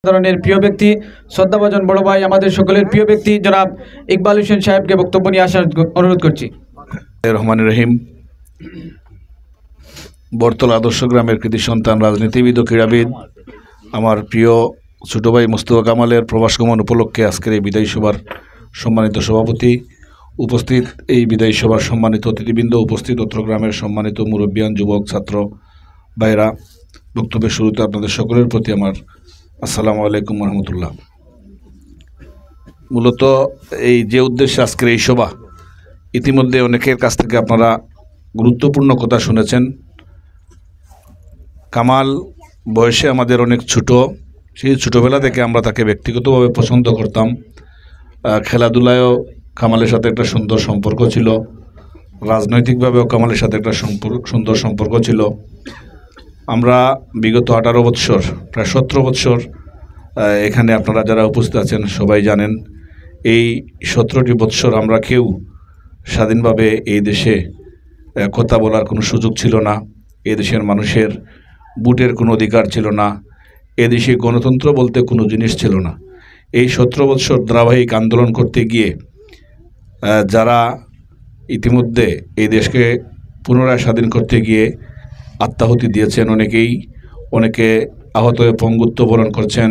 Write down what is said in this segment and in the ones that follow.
ধরনের প্রিয় ব্যক্তি শ্রদ্ধাভাজন বড় ভাই আমাদের সকলের প্রিয় ব্যক্তি জনাব ইকবাল হোসেন সাহেবকে বক্তব্য নিয়ে আসার অনুরোধ করছি। রহমান রহিম। বরতলা আদর্শ গ্রামের কৃতি সন্তান, রাজনীতিবিদ ও ক্রীড়াবিদ আমার প্রিয় ছোট ভাই মুস্তফা কামালের প্রবাসগমন উপলক্ষে আজকের এই বিদায়ী সভার সম্মানিত সভাপতি, উপস্থিত এই বিদায়ী সভার সম্মানিত অতিথিবৃন্দ, উপস্থিত অত্র গ্রামের সম্মানিত মুরব্বিয়ান, যুবক, ছাত্র ভাইরা, বক্তব্যের শুরুতে আপনাদের সকলের প্রতি আমার আসসালামু আলাইকুম রহমতুল্লাহ। মূলত এই যে উদ্দেশ্যে আজকের এই সভা, ইতিমধ্যে অনেকের কাছ থেকে আপনারা গুরুত্বপূর্ণ কথা শুনেছেন। কামাল বয়সে আমাদের অনেক ছোট, সেই ছোটোবেলা থেকে আমরা তাকে ব্যক্তিগতভাবে পছন্দ করতাম। খেলাধুলায়ও কামালের সাথে একটা সুন্দর সম্পর্ক ছিল, রাজনৈতিকভাবেও কামালের সাথে একটা সুন্দর সম্পর্ক ছিল। আমরা বিগত 18 বৎসর, প্রায় 17 বৎসর এখানে আপনারা যারা উপস্থিত আছেন সবাই জানেন, এই 17টি বৎসর আমরা কেউ স্বাধীনভাবে এই দেশে কথা বলার কোনো সুযোগ ছিল না। এই দেশের মানুষের ভোটের কোনো অধিকার ছিল না। এদেশে গণতন্ত্র বলতে কোনো জিনিস ছিল না। এই 17 বৎসর ধারাবাহিক আন্দোলন করতে গিয়ে যারা ইতিমধ্যে এই দেশকে পুনরায় স্বাধীন করতে গিয়ে আত্মাহুতি দিয়েছেন, অনেকে আহত হয়ে পঙ্গুত্ব বরণ করছেন,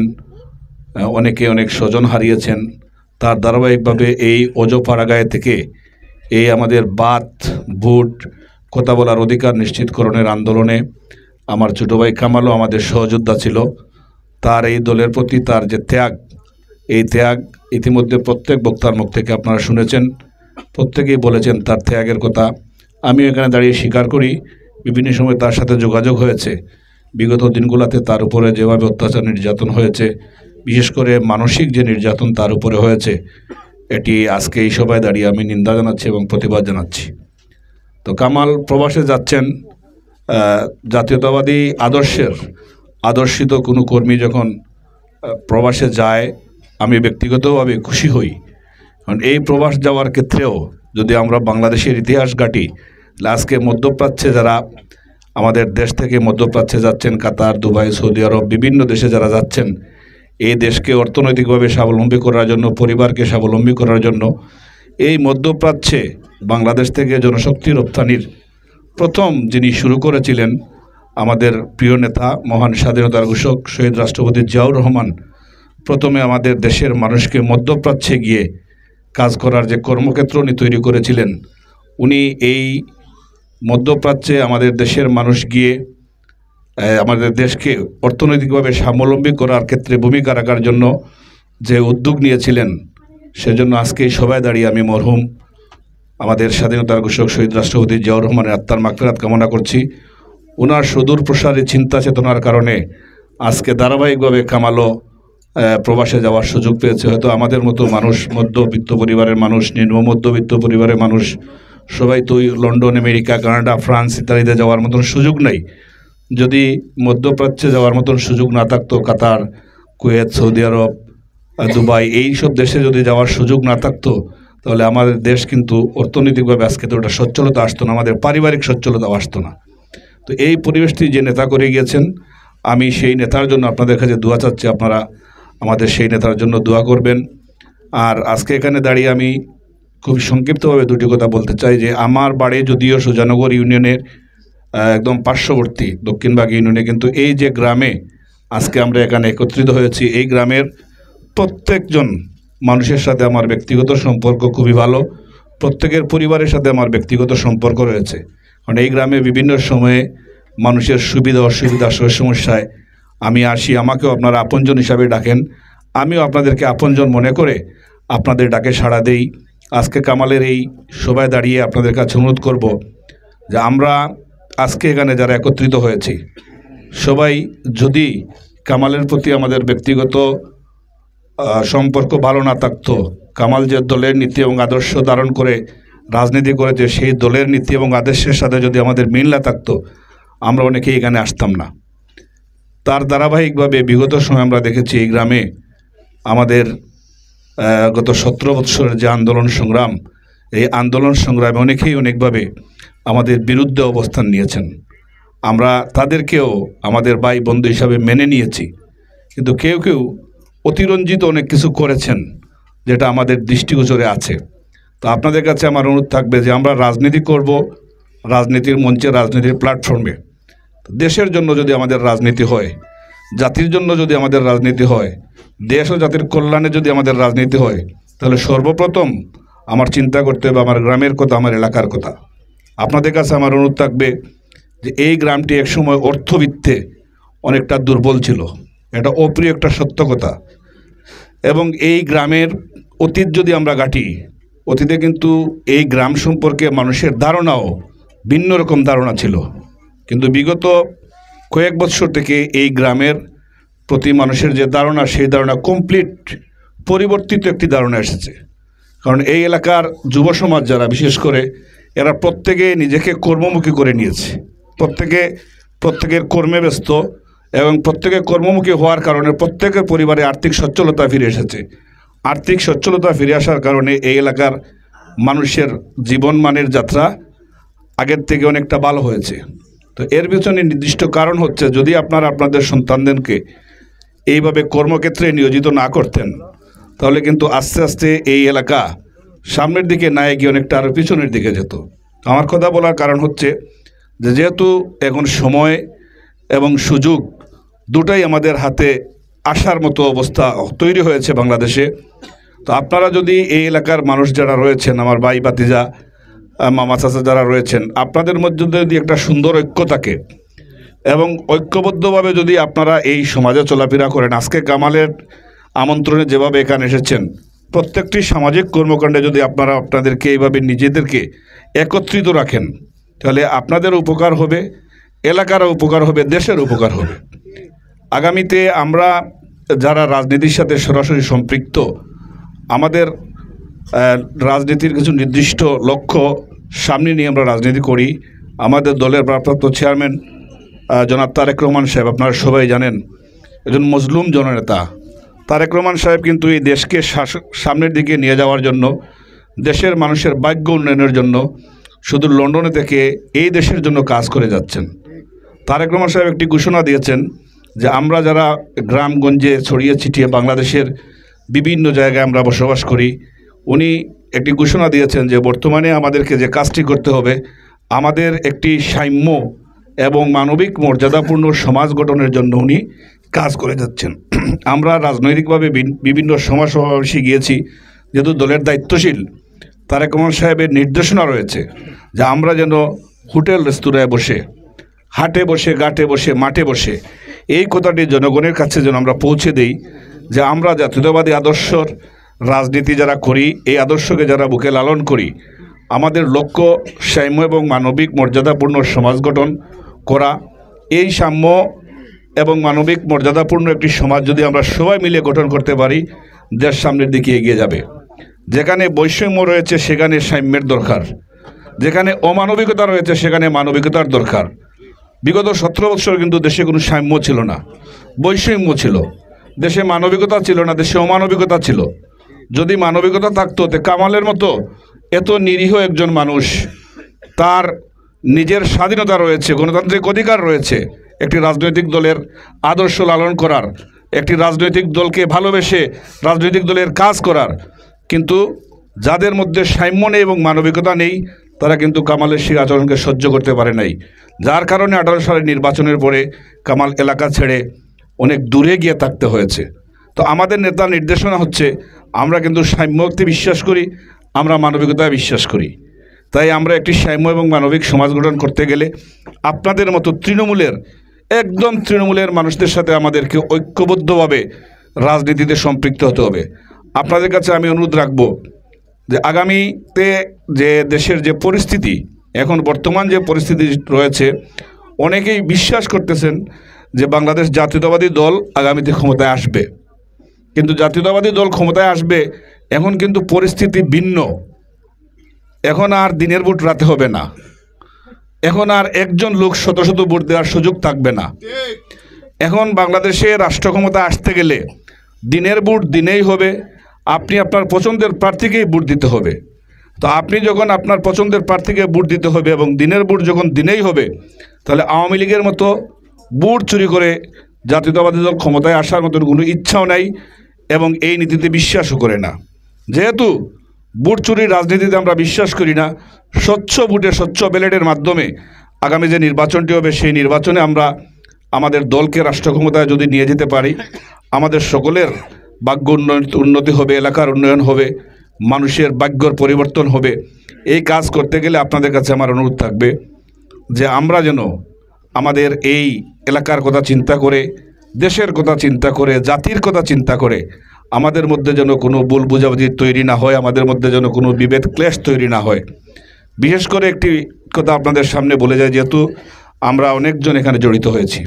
অনেকে অনেক স্বজন হারিয়েছেন, তার ধারাবাহিকভাবে এই অজপাড়াগায়ে থেকে এই আমাদের বাত ভোট কথা বলার অধিকার নিশ্চিতকরণের আন্দোলনে আমার ছোটো ভাই কামালও আমাদের সহযোদ্ধা ছিল। তার এই দলের প্রতি তার যে ত্যাগ, এই ত্যাগ ইতিমধ্যে প্রত্যেক বক্তার মুখ থেকে আপনারা শুনেছেন, প্রত্যেকেই বলেছেন তার ত্যাগের কথা। আমিও এখানে দাঁড়িয়ে স্বীকার করি, বিভিন্ন সময় তার সাথে যোগাযোগ হয়েছে। বিগত দিনগুলোতে তার উপরে যেভাবে অত্যাচার নির্যাতন হয়েছে, বিশেষ করে মানসিক যে নির্যাতন তার উপরে হয়েছে, এটি আজকে এই সভায় দাঁড়িয়ে আমি নিন্দা জানাচ্ছি এবং প্রতিবাদ জানাচ্ছি। তো কামাল প্রবাসে যাচ্ছেন, জাতীয়তাবাদী আদর্শিত কোনো কর্মী যখন প্রবাসে যায়, আমি ব্যক্তিগতভাবে খুশি হই। কারণ এই প্রবাস যাওয়ার ক্ষেত্রেও যদি আমরা বাংলাদেশের ইতিহাস ঘাঁটি, আজকে মধ্যপ্রাচ্যে যারা আমাদের দেশ থেকে মধ্যপ্রাচ্যে যাচ্ছেন, কাতার, দুবাই, সৌদি আরব, বিভিন্ন দেশে যারা যাচ্ছেন, এই দেশকে অর্থনৈতিকভাবে স্বাবলম্বী করার জন্য, পরিবারকে স্বাবলম্বী করার জন্য, এই মধ্যপ্রাচ্যে বাংলাদেশ থেকে জনশক্তি রপ্তানির প্রথম যিনি শুরু করেছিলেন আমাদের প্রিয় নেতা, মহান স্বাধীনতার ঘোষক শহীদ রাষ্ট্রপতি জিয়াউর রহমান। প্রথমে আমাদের দেশের মানুষকে মধ্যপ্রাচ্যে গিয়ে কাজ করার যে কর্মক্ষেত্র উনি তৈরি করেছিলেন, উনি এই মধ্যপ্রাচ্যে আমাদের দেশের মানুষ গিয়ে আমাদের দেশকে অর্থনৈতিকভাবে স্বাবলম্বী করার ক্ষেত্রে ভূমিকা রাখার জন্য যে উদ্যোগ নিয়েছিলেন, সেজন্য আজকে সবাই দাঁড়িয়ে আমি মরহুম আমাদের স্বাধীনতার ঘোষক শহীদ রাষ্ট্রপতি জিয়াউর রহমানের আত্মার মাগফিরাত কামনা করছি। ওনার সুদূর প্রসারী চিন্তা চেতনার কারণে আজকে ধারাবাহিকভাবে কামালও প্রবাসে যাওয়ার সুযোগ পেয়েছে। হয়তো আমাদের মতো মানুষ, মধ্যবিত্ত পরিবারের মানুষ, নিম্ন মধ্যবিত্ত পরিবারের মানুষ সবাই তো লন্ডন, আমেরিকা, কানাডা, ফ্রান্স ইত্যাদিতে যাওয়ার মতন সুযোগ নেই। যদি মধ্যপ্রাচ্যে যাওয়ার মতন সুযোগ না থাকতো, কাতার, কুয়েত, সৌদি আরব, দুবাই, এই সব দেশে যদি যাওয়ার সুযোগ না থাকতো, তাহলে আমাদের দেশ কিন্তু অর্থনৈতিকভাবে আজকে তো ওটা সচ্ছলতা আসতো না, আমাদের পারিবারিক সচ্ছলতাও আসতো না। তো এই পরিবেশটি যে নেতা করে গিয়েছেন, আমি সেই নেতার জন্য আপনাদের কাছে দোয়া চাচ্ছি, আপনারা আমাদের সেই নেতার জন্য দোয়া করবেন। আর আজকে এখানে দাঁড়িয়ে আমি খুব সংক্ষিপ্তভাবে দুটি কথা বলতে চাই যে আমার বাড়ি যদিও সুজানগর ইউনিয়নের একদম পার্শ্ববর্তী দক্ষিণবাগ ইউনিয়নে, কিন্তু এই যে গ্রামে আজকে আমরা এখানে একত্রিত হয়েছি, এই গ্রামের প্রত্যেকজন মানুষের সাথে আমার ব্যক্তিগত সম্পর্ক খুবই ভালো। প্রত্যেকের পরিবারের সাথে আমার ব্যক্তিগত সম্পর্ক রয়েছে। কারণ এই গ্রামে বিভিন্ন সময়ে মানুষের সুবিধা অসুবিধা সমস্যায় আমি আসি, আমাকেও আপনারা আপনজন হিসাবে ডাকেন, আমিও আপনাদেরকে আপনজন মনে করে আপনাদের ডাকে সাড়া দেই। আজকে কামালের এই সভায় দাঁড়িয়ে আপনাদের কাছে অনুরোধ করব যে আমরা আজকে এখানে যারা একত্রিত হয়েছি, সবাই যদি কামালের প্রতি আমাদের ব্যক্তিগত সম্পর্ক ভালো না থাকতো, কামাল যে দলের নীতি এবং আদর্শ ধারণ করে রাজনীতি করেছে, সেই দলের নীতি এবং আদর্শের সাথে যদি আমাদের মিল না থাকতো, আমরা অনেকেই এখানে আসতাম না। তার ধারাবাহিকভাবে বিগত সময় আমরা দেখেছি এই গ্রামে আমাদের গত 17 বৎসরের যে আন্দোলন সংগ্রাম, এই আন্দোলন সংগ্রামে অনেকেই অনেকভাবে আমাদের বিরুদ্ধে অবস্থান নিয়েছেন। আমরা তাদেরকেও আমাদের ভাই বন্ধু হিসাবে মেনে নিয়েছি। কিন্তু কেউ কেউ অতিরঞ্জিত অনেক কিছু করেছেন যেটা আমাদের দৃষ্টিগোচরে আছে। তো আপনাদের কাছে আমার অনুরোধ থাকবে যে আমরা রাজনীতি করব রাজনীতির মঞ্চে, রাজনীতির প্ল্যাটফর্মে। দেশের জন্য যদি আমাদের রাজনীতি হয়, জাতির জন্য যদি আমাদের রাজনীতি হয়, দেশ ও জাতির কল্যাণে যদি আমাদের রাজনীতি হয়, তাহলে সর্বপ্রথম আমার চিন্তা করতে হবে আমার গ্রামের কথা, আমার এলাকার কথা। আপনাদের কাছে আমার অনুরোধ থাকবে যে এই গ্রামটি একসময় অর্থবিত্তে অনেকটা দুর্বল ছিল, এটা অপ্রিয় একটা সত্য কথা। এবং এই গ্রামের অতীত যদি আমরা ঘাঁটি, অতীতে কিন্তু এই গ্রাম সম্পর্কে মানুষের ধারণাও ভিন্ন রকম ধারণা ছিল, কিন্তু বিগত কয়েক বছর থেকে এই গ্রামের প্রতি মানুষের যে ধারণা, সেই ধারণা কমপ্লিট পরিবর্তিত একটি ধারণা এসেছে। কারণ এই এলাকার যুব সমাজ যারা, বিশেষ করে এরা প্রত্যেকে নিজেকে কর্মমুখী করে নিয়েছে, প্রত্যেকের কর্মে ব্যস্ত এবং প্রত্যেকে কর্মমুখী হওয়ার কারণে প্রত্যেকের পরিবারে আর্থিক সচ্ছলতা ফিরে এসেছে। আর্থিক সচ্ছলতা ফিরে আসার কারণে এই এলাকার মানুষের জীবনমানের যাত্রা আগের থেকে অনেকটা ভালো হয়েছে। তো এর পিছনে নির্দিষ্ট কারণ হচ্ছে, যদি আপনারা আপনাদের সন্তানদেরকে এইভাবে কর্মক্ষেত্রে নিয়োজিত না করতেন, তাহলে কিন্তু আস্তে আস্তে এই এলাকা সামনের দিকে না এগিয়ে অনেকটা আরও পিছনের দিকে যেত। আমার কথা বলার কারণ হচ্ছে যে যেহেতু এখন সময় এবং সুযোগ দুটাই আমাদের হাতে আসার মতো অবস্থা তৈরি হয়েছে বাংলাদেশে। তো আপনারা যদি এই এলাকার মানুষ যারা রয়েছেন, আমার ভাই ভাতিজা, মামা চাচা যারা রয়েছেন, আপনাদের মধ্যে যদি একটা সুন্দর ঐক্য থাকে এবং ঐক্যবদ্ধভাবে যদি আপনারা এই সমাজে চলাফেরা করেন, আজকে কামালের আমন্ত্রণে যেভাবে এখানে এসেছেন, প্রত্যেকটি সামাজিক কর্মকাণ্ডে যদি আপনারা আপনাদেরকে এইভাবে নিজেদেরকে একত্রিত রাখেন, তাহলে আপনাদের উপকার হবে, এলাকারও উপকার হবে, দেশের উপকার হবে। আগামীতে আমরা যারা রাজনীতির সাথে সরাসরি সম্পৃক্ত, আমাদের রাজনীতির কিছু নির্দিষ্ট লক্ষ্য সামনে নিয়ে আমরা রাজনীতি করি। আমাদের দলের ভারপ্রাপ্ত চেয়ারম্যান জনাব তারেক রহমান সাহেব, আপনারা সবাই জানেন, একজন মজলুম জননেতা। তারেক রহমান সাহেব কিন্তু এই দেশকে সামনের দিকে নিয়ে যাওয়ার জন্য, দেশের মানুষের ভাগ্য উন্নয়নের জন্য শুধু লন্ডনে থেকে এই দেশের জন্য কাজ করে যাচ্ছেন। তারেক রহমান সাহেব একটি ঘোষণা দিয়েছেন যে আমরা যারা গ্রামগঞ্জে ছড়িয়ে ছিটিয়ে বাংলাদেশের বিভিন্ন জায়গায় আমরা বসবাস করি, উনি একটি ঘোষণা দিয়েছেন যে বর্তমানে আমাদেরকে যে কাজটি করতে হবে, আমাদের একটি সাম্য এবং মানবিক মর্যাদাপূর্ণ সমাজ গঠনের জন্য উনি কাজ করে যাচ্ছেন। আমরা রাজনৈতিকভাবে বিভিন্ন সমাজ সমাবেশে গিয়েছি, যেহেতু দলের দায়িত্বশীল তারেক রহমান সাহেবের নির্দেশনা রয়েছে যে আমরা যেন হোটেল রেস্তোরাঁয় বসে, হাটে বসে, ঘাটে বসে, মাঠে বসে এই কথাটি জনগণের কাছে যেন আমরা পৌঁছে দেই যে আমরা জাতীয়তাবাদী আদর্শর রাজনীতি যারা করি, এই আদর্শকে যারা বুকে লালন করি, আমাদের লক্ষ্য সাম্য এবং মানবিক মর্যাদাপূর্ণ সমাজ গঠন করা। এই সাম্য এবং মানবিক মর্যাদাপূর্ণ একটি সমাজ যদি আমরা সবাই মিলে গঠন করতে পারি, দেশ সামনের দিকে এগিয়ে যাবে। যেখানে বৈষম্য রয়েছে সেখানে সাম্যের দরকার, যেখানে অমানবিকতা রয়েছে সেখানে মানবিকতার দরকার। বিগত 17 বছর কিন্তু দেশে কোনো সাম্য ছিল না, বৈষম্য ছিল, দেশে মানবিকতা ছিল না, দেশে অমানবিকতা ছিল। যদি মানবিকতা থাকতো, তো কামালের মতো এত নিরীহ একজন মানুষ, তার নিজের স্বাধীনতা রয়েছে, গণতান্ত্রিক অধিকার রয়েছে একটি রাজনৈতিক দলের আদর্শ লালন করার, একটি রাজনৈতিক দলকে ভালোবেসে রাজনৈতিক দলের কাজ করার। কিন্তু যাদের মধ্যে সাম্য নেই এবং মানবিকতা নেই, তারা কিন্তু কামালের সেই আচরণকে সহ্য করতে পারে নাই, যার কারণে 18 সালের নির্বাচনের পরে কামাল এলাকা ছেড়ে অনেক দূরে গিয়ে থাকতে হয়েছে। তো আমাদের নেতার নির্দেশনা হচ্ছে আমরা কিন্তু সাম্যতে বিশ্বাস করি, আমরা মানবিকতায় বিশ্বাস করি। তাই আমরা একটি সাম্য এবং মানবিক সমাজ গঠন করতে গেলে আপনাদের মতো একদম তৃণমূলের মানুষদের সাথে আমাদেরকে ঐক্যবদ্ধভাবে রাজনীতিতে সম্পৃক্ত হতে হবে। আপনাদের কাছে আমি অনুরোধ রাখব যে আগামীতে যে দেশের যে পরিস্থিতি, এখন বর্তমান যে পরিস্থিতি রয়েছে, অনেকেই বিশ্বাস করতেছেন যে বাংলাদেশ জাতীয়তাবাদী দল আগামীতে ক্ষমতায় আসবে। কিন্তু জাতীয়তাবাদী দল ক্ষমতায় আসবে, এখন কিন্তু পরিস্থিতি ভিন্ন। এখন আর দিনের ভোট রাতে হবে না, এখন আর একজন লোক শত শত ভোট দেওয়ার সুযোগ থাকবে না। এখন বাংলাদেশে রাষ্ট্র ক্ষমতা আসতে গেলে দিনের ভোট দিনেই হবে, আপনি আপনার পছন্দের প্রার্থীকেই ভোট দিতে হবে। তো আপনি যখন আপনার পছন্দের প্রার্থীকে ভোট দিতে হবে এবং দিনের ভোট যখন দিনেই হবে, তাহলে আওয়ামী লীগের মতো ভোট চুরি করে জাতীয়তাবাদী দল ক্ষমতায় আসার মতন কোনো ইচ্ছাও নাই এবং এই নীতিতে বিশ্বাসও করে না। যেহেতু ভোট চুরির রাজনীতিতে আমরা বিশ্বাস করি না, স্বচ্ছ ভোটে স্বচ্ছ ব্যালটের মাধ্যমে আগামী যে নির্বাচনটি হবে সেই নির্বাচনে আমরা আমাদের দলকে রাষ্ট্র ক্ষমতায় যদি নিয়ে যেতে পারি, আমাদের সকলের ভাগ্য উন্নতি হবে, এলাকার উন্নয়ন হবে, মানুষের ভাগ্যর পরিবর্তন হবে। এই কাজ করতে গেলে আপনাদের কাছে আমার অনুরোধ থাকবে যে আমরা যেন আমাদের এই এলাকার কথা চিন্তা করে, দেশের কথা চিন্তা করে, জাতির কথা চিন্তা করে আমাদের মধ্যে যেন কোনো ভুল বুঝাবুঝি তৈরি না হয়, আমাদের মধ্যে যেন কোনো বিভেদ ক্লেশ তৈরি না হয়। বিশেষ করে একটি কথা আপনাদের সামনে বলে যায়, যেহেতু আমরা অনেকজন এখানে জড়িত হয়েছি।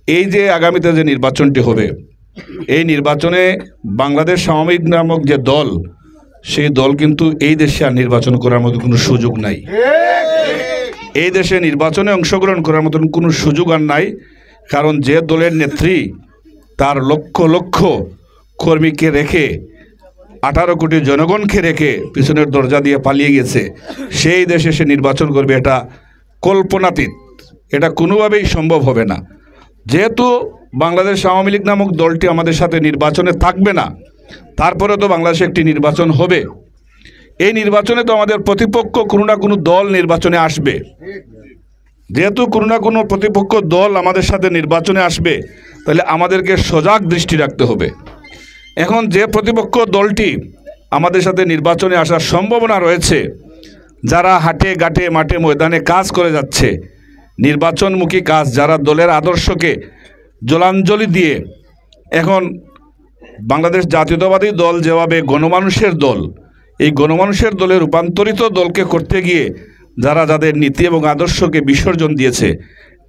এই যে আগামীতে যে নির্বাচনটি হবে, এই নির্বাচনে বাংলাদেশ সাময়িক নামক যে দল, সেই দল কিন্তু এই দেশে আর নির্বাচন করার মতো কোনো সুযোগ নাই। এই দেশে নির্বাচনে অংশগ্রহণ করার মতন কোনো সুযোগ আর নাই। কারণ যে দলের নেত্রী তার লক্ষ লক্ষ কর্মীকে রেখে, 18 কোটি জনগণকে রেখে পিছনের দরজা দিয়ে পালিয়ে গেছে, সেই দেশে সে নির্বাচন করবে, এটা কল্পনাতীত, এটা কোনোভাবেই সম্ভব হবে না। যেহেতু বাংলাদেশ আওয়ামী লীগ নামক দলটি আমাদের সাথে নির্বাচনে থাকবে না, তারপরে তো বাংলাদেশে একটি নির্বাচন হবে। এই নির্বাচনে তো আমাদের প্রতিপক্ষ কোনো না কোনো দল নির্বাচনে আসবে। যেহেতু কোনো না কোনো প্রতিপক্ষ দল আমাদের সাথে নির্বাচনে আসবে, তাহলে আমাদেরকে সজাগ দৃষ্টি রাখতে হবে। এখন যে প্রতিপক্ষ দলটি আমাদের সাথে নির্বাচনে আসার সম্ভাবনা রয়েছে, যারা হাটে ঘাটে মাঠে ময়দানে কাজ করে যাচ্ছে, নির্বাচনমুখী কাজ, যারা দলের আদর্শকে জলাঞ্জলি দিয়ে এখন বাংলাদেশ জাতীয়তাবাদী দল যেভাবে গণমানুষের দল, এই গণমানুষের দলে রূপান্তরিত দলকে করতে গিয়ে যারা যাদের নীতি এবং আদর্শকে বিসর্জন দিয়েছে,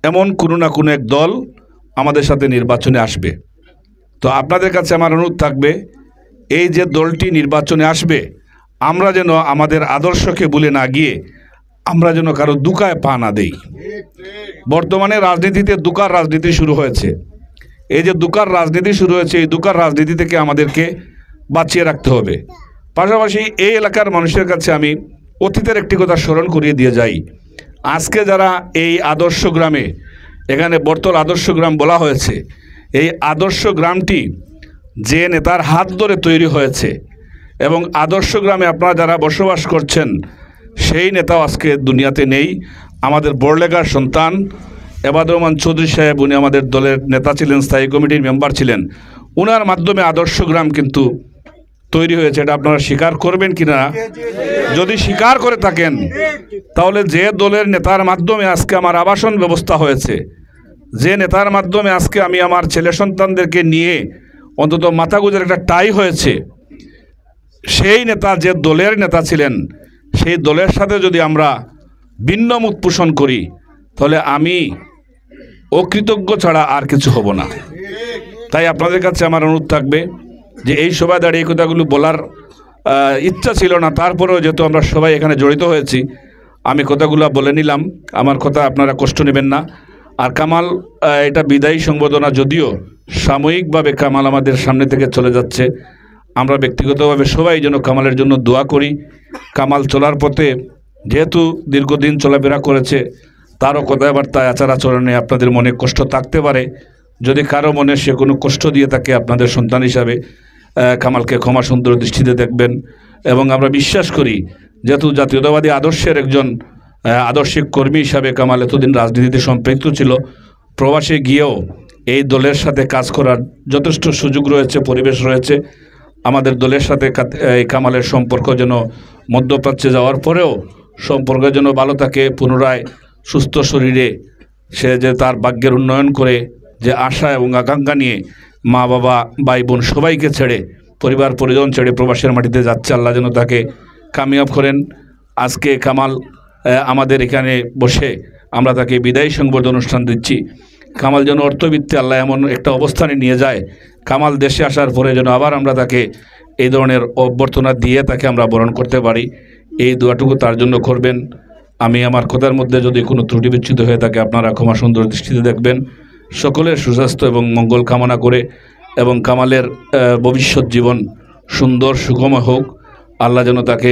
এমন কোনো না কোনো এক দল আমাদের সাথে নির্বাচনে আসবে। তো আপনাদের কাছে আমার অনুরোধ থাকবে, এই যে দলটি নির্বাচনে আসবে, আমরা যেন আমাদের আদর্শকে ভুলে না গিয়ে আমরা যেন কারো দুকায় পা না দেই। বর্তমানে রাজনীতিতে দুকার রাজনীতি শুরু হয়েছে। এই যে দুকার রাজনীতি শুরু হয়েছে, এই দুকার রাজনীতি থেকে আমাদেরকে বাঁচিয়ে রাখতে হবে। পাশাপাশি এই এলাকার মানুষের কাছে আমি অতীতের একটি কথা স্মরণ করিয়ে দিয়ে যাই। আজকে যারা এই আদর্শ গ্রামে, এখানে বর্তল আদর্শ গ্রাম বলা হয়েছে, এই আদর্শ গ্রামটি যে নেতার হাত ধরে তৈরি হয়েছে এবং আদর্শ গ্রামে আপনারা যারা বসবাস করছেন, সেই নেতাও আজকে দুনিয়াতে নেই। আমাদের বড়লেখার সন্তান এবাদুর রহমান চৌধুরী সাহেব, উনি আমাদের দলের নেতা ছিলেন, স্থায়ী কমিটির মেম্বার ছিলেন। ওনার মাধ্যমে আদর্শ গ্রাম কিন্তু তৈরি হয়েছে। এটা আপনারা স্বীকার করবেন কিনা? যদি স্বীকার করে থাকেন, তাহলে যে দলের নেতার মাধ্যমে আজকে আমার আবাসন ব্যবস্থা হয়েছে, যে নেতার মাধ্যমে আজকে আমি আমার ছেলে সন্তানদেরকে নিয়ে অন্তত মাথা গুঁজার একটা টাই হয়েছে, সেই নেতা যে দলের নেতা ছিলেন, সেই দলের সাথে যদি আমরা ভিন্নমত পোষণ করি, তাহলে আমি অকৃতজ্ঞ ছাড়া আর কিছু হব না। তাই আপনাদের কাছে আমার অনুরোধ থাকবে যে এই সভায় দাঁড়িয়ে এই কথাগুলো বলার ইচ্ছা ছিল না, তারপরেও যেহেতু আমরা সবাই এখানে জড়িত হয়েছি, আমি কথাগুলো বলে নিলাম। আমার কথা আপনারা কষ্ট নেবেন না। আর কামাল, এটা বিদায়ী সংবর্ধনা, যদিও সাময়িকভাবে কামাল আমাদের সামনে থেকে চলে যাচ্ছে, আমরা ব্যক্তিগতভাবে সবাই যেন কামালের জন্য দোয়া করি। কামাল চলার পথে যেহেতু দীর্ঘদিন চলাফেরা করেছে, তারও কথাবার্তায় আচার আচরণে আপনাদের মনে কষ্ট থাকতে পারে। যদি কারো মনে সে কোনো কষ্ট দিয়ে থাকে, আপনাদের সন্তান হিসাবে কামালকে ক্ষমা সুন্দর দৃষ্টিতে দেখবেন। এবং আমরা বিশ্বাস করি, যেহেতু জাতীয়তাবাদী আদর্শের একজন আদর্শিক কর্মী হিসাবে কামাল এতদিন রাজনীতিতে সম্পৃক্ত ছিল, প্রবাসে গিয়েও এই দলের সাথে কাজ করার যথেষ্ট সুযোগ রয়েছে, পরিবেশ রয়েছে। আমাদের দলের সাথে এই কামালের সম্পর্ক যেন মধ্যপ্রাচ্যে যাওয়ার পরেও সম্পর্ক যেন ভালো থাকে, পুনরায় সুস্থ শরীরে সে যে তার ভাগ্যের উন্নয়ন করে, যে আশা এবং আকাঙ্ক্ষা নিয়ে মা বাবা ভাই বোন সবাইকে ছেড়ে, পরিবার পরিজন ছেড়ে প্রবাসের মাটিতে যাচ্ছে, আল্লাহ যেন তাকে কামিয়াব করেন। আজকে কামাল আমাদের এখানে বসে আমরা তাকে বিদায়ী সংবর্ধনা অনুষ্ঠান দিচ্ছি। কামাল যেন অর্থবিত্তে আল্লাহ এমন একটা অবস্থানে নিয়ে যায়, কামাল দেশে আসার পরে যেন আবার আমরা তাকে এই ধরনের অভ্যর্থনা দিয়ে তাকে আমরা বরণ করতে পারি। এই দোয়াটুকু তার জন্য করবেন। আমি আমার কথার মধ্যে যদি কোনো ত্রুটি বিচ্ছুত হয়ে থাকে, আপনারা ক্ষমা সুন্দর দৃষ্টিতে দেখবেন। সকলের সুস্বাস্থ্য এবং মঙ্গল কামনা করে এবং কামালের ভবিষ্যৎ জীবন সুন্দর সুগম হোক, আল্লাহ যেন তাকে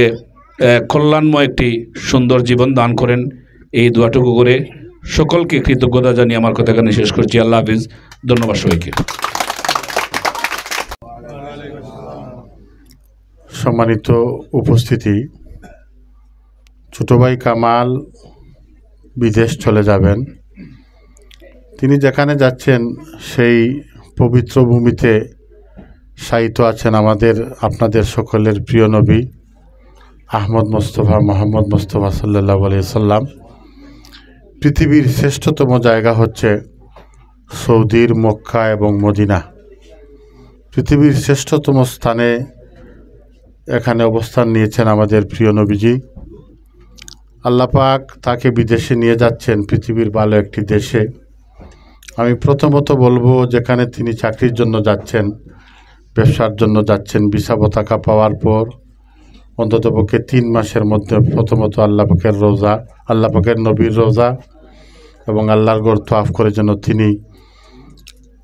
কল্যাণময় একটি সুন্দর জীবন দান করেন, এই দোয়াটুকু করে সকলকে কৃতজ্ঞতা জানিয়ে আমার কথা এখানে শেষ করছি। আল্লাহ হাফিজ। ধন্যবাদ সবাইকে। সম্মানিত উপস্থিতি, ছোট ভাই কামাল বিদেশ চলে যাবেন। তিনি যেখানে যাচ্ছেন সেই পবিত্র ভূমিতে শায়িত আছেন আপনাদের সকলের প্রিয় নবী আহমদ মোস্তফা মোহাম্মদ মোস্তফা সাল্লাল্লাহু আলাইহি সাল্লাম। পৃথিবীর শ্রেষ্ঠতম জায়গা হচ্ছে সৌদির মক্কা এবং মদিনা। পৃথিবীর শ্রেষ্ঠতম স্থানে এখানে অবস্থান নিয়েছেন আমাদের প্রিয় নবীজি। আল্লাহ পাক তাকে বিদেশে নিয়ে যাচ্ছেন, পৃথিবীর ভালো একটি দেশে। আমি প্রথমত বলবো, যেখানে তিনি চাকরির জন্য যাচ্ছেন, ব্যবসার জন্য যাচ্ছেন, ভিসা পতাকা পাওয়ার পর অন্ততপক্ষে 3 মাসের মধ্যে প্রথমত আল্লাহ পাকের নবীর রোজা এবং আল্লাহর ঘর তওয়াফ করে যেন তিনি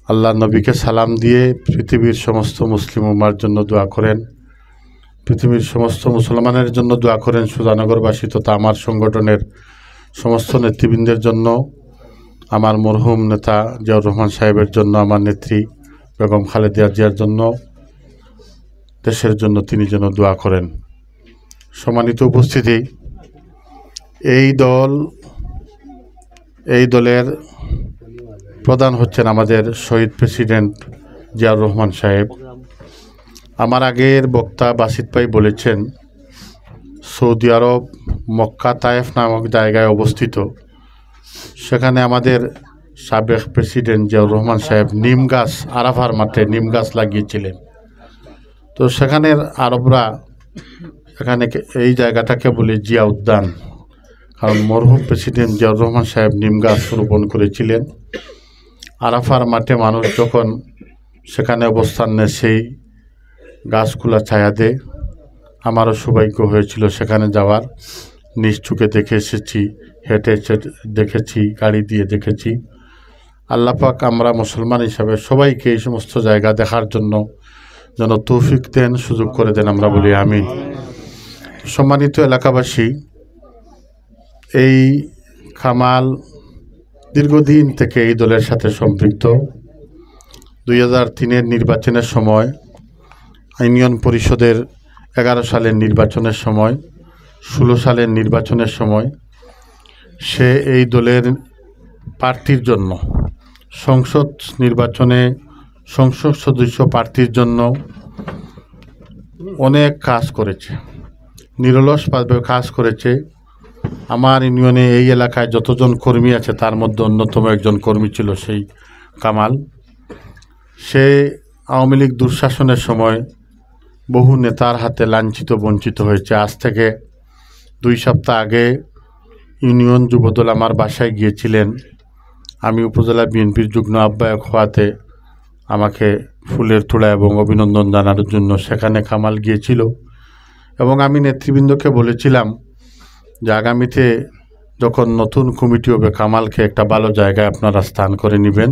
আল্লাহর নবীকে সালাম দিয়ে পৃথিবীর সমস্ত মুসলিম উম্মার জন্য দোয়া করেন, পৃথিবীর সমস্ত মুসলমানের জন্য দোয়া করেন, সুজানগরবাসী তথা আমার সংগঠনের সমস্ত নেতৃবৃন্দের জন্য, আমার মরহুম নেতা জিয়াউর রহমান সাহেবের জন্য, আমার নেত্রী বেগম খালেদা জিয়ার জন্য, দেশের জন্য তিনি যেন দোয়া করেন। সম্মানিত উপস্থিতি, এই দলের প্রধান হচ্ছেন আমাদের শহীদ প্রেসিডেন্ট জিয়াউর রহমান সাহেব। আমার আগের বক্তা বাসিত ভাই বলেছেন, সৌদি আরব মক্কা তায়েফ নামক জায়গায় অবস্থিত। সেখানে আমাদের সাবেক প্রেসিডেন্ট জিয়াউর রহমান সাহেব নিম গাছ, আরাফার মাঠে নিম গাছ লাগিয়েছিলেন। তো সেখানের আরবরা এখানে এই জায়গাটাকে বলে জিয়া উদ্যান, কারণ মরহুম প্রেসিডেন্ট জিয়াউর রহমান সাহেব নিম গাছ রোপণ করেছিলেন। আরাফার মাঠে মানুষ যখন সেখানে অবস্থান নেয়, সেই গাছগুলা ছায়া দেয়। আমারও সৌভাগ্য হয়েছিল সেখানে যাওয়ার, নিজ চোখে দেখে এসেছি, হেঁটে দেখেছি, গাড়ি দিয়ে দেখেছি। আল্লাহ পাক আমরা মুসলমান হিসাবে সবাইকে এই সমস্ত জায়গা দেখার জন্য যেন তৌফিক দেন, সুযোগ করে দেন, আমরা বলি আমিন। সম্মানিত এলাকাবাসী, এই কামাল দীর্ঘদিন থেকে এই দলের সাথে সম্পৃক্ত। 2003-এর নির্বাচনের সময়, ইউনিয়ন পরিষদের 11 সালের নির্বাচনের সময়, 16 সালের নির্বাচনের সময় সে এই দলের প্রার্থীর জন্য সংসদ নির্বাচনে সংসদ সদস্য প্রার্থীর জন্য অনেক কাজ করেছে, নিরলসভাবে কাজ করেছে। আমার ইউনিয়নে এই এলাকায় যতজন কর্মী আছে তার মধ্যে অন্যতম একজন কর্মী ছিল সেই কামাল। সে আওয়ামী লীগ দুঃশাসনের সময় বহু নেতার হাতে লাঞ্ছিত বঞ্চিত হয়েছে। আজ থেকে 2 সপ্তাহ আগে ইউনিয়ন যুবদল আমার বাসায় গিয়েছিলেন। আমি উপজেলা বিএনপির যুগ্ম আহ্বায়ক হওয়াতে আমাকে ফুলের তোড়া এবং অভিনন্দন জানানোর জন্য সেখানে কামাল গিয়েছিল। এবং আমি নেতৃবৃন্দকে বলেছিলাম যে আগামীতে যখন নতুন কমিটি হবে, কামালকে একটা ভালো জায়গায় আপনারা স্থান করে নেবেন।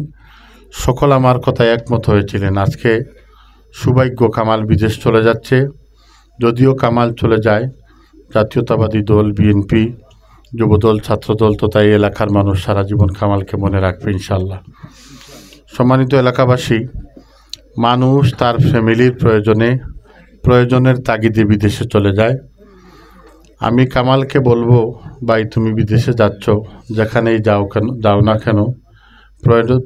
সকল আমার কথায় একমত হয়েছিলেন। আজকে সৌভাগ্য, কামাল বিদেশ চলে যাচ্ছে। যদিও কামাল চলে যায়, জাতীয়তাবাদী দল বিএনপি, যুবদল, ছাত্রদল তথা এই এলাকার মানুষ সারা জীবন কামালকে মনে রাখবে ইনশাল্লাহ। সম্মানিত এলাকাবাসী, মানুষ তার ফ্যামিলির প্রয়োজনের তাগিদে বিদেশে চলে যায়। আমি কামালকে বলবো, ভাই তুমি বিদেশে যাচ্ছ, যেখানেই যাও না কেন,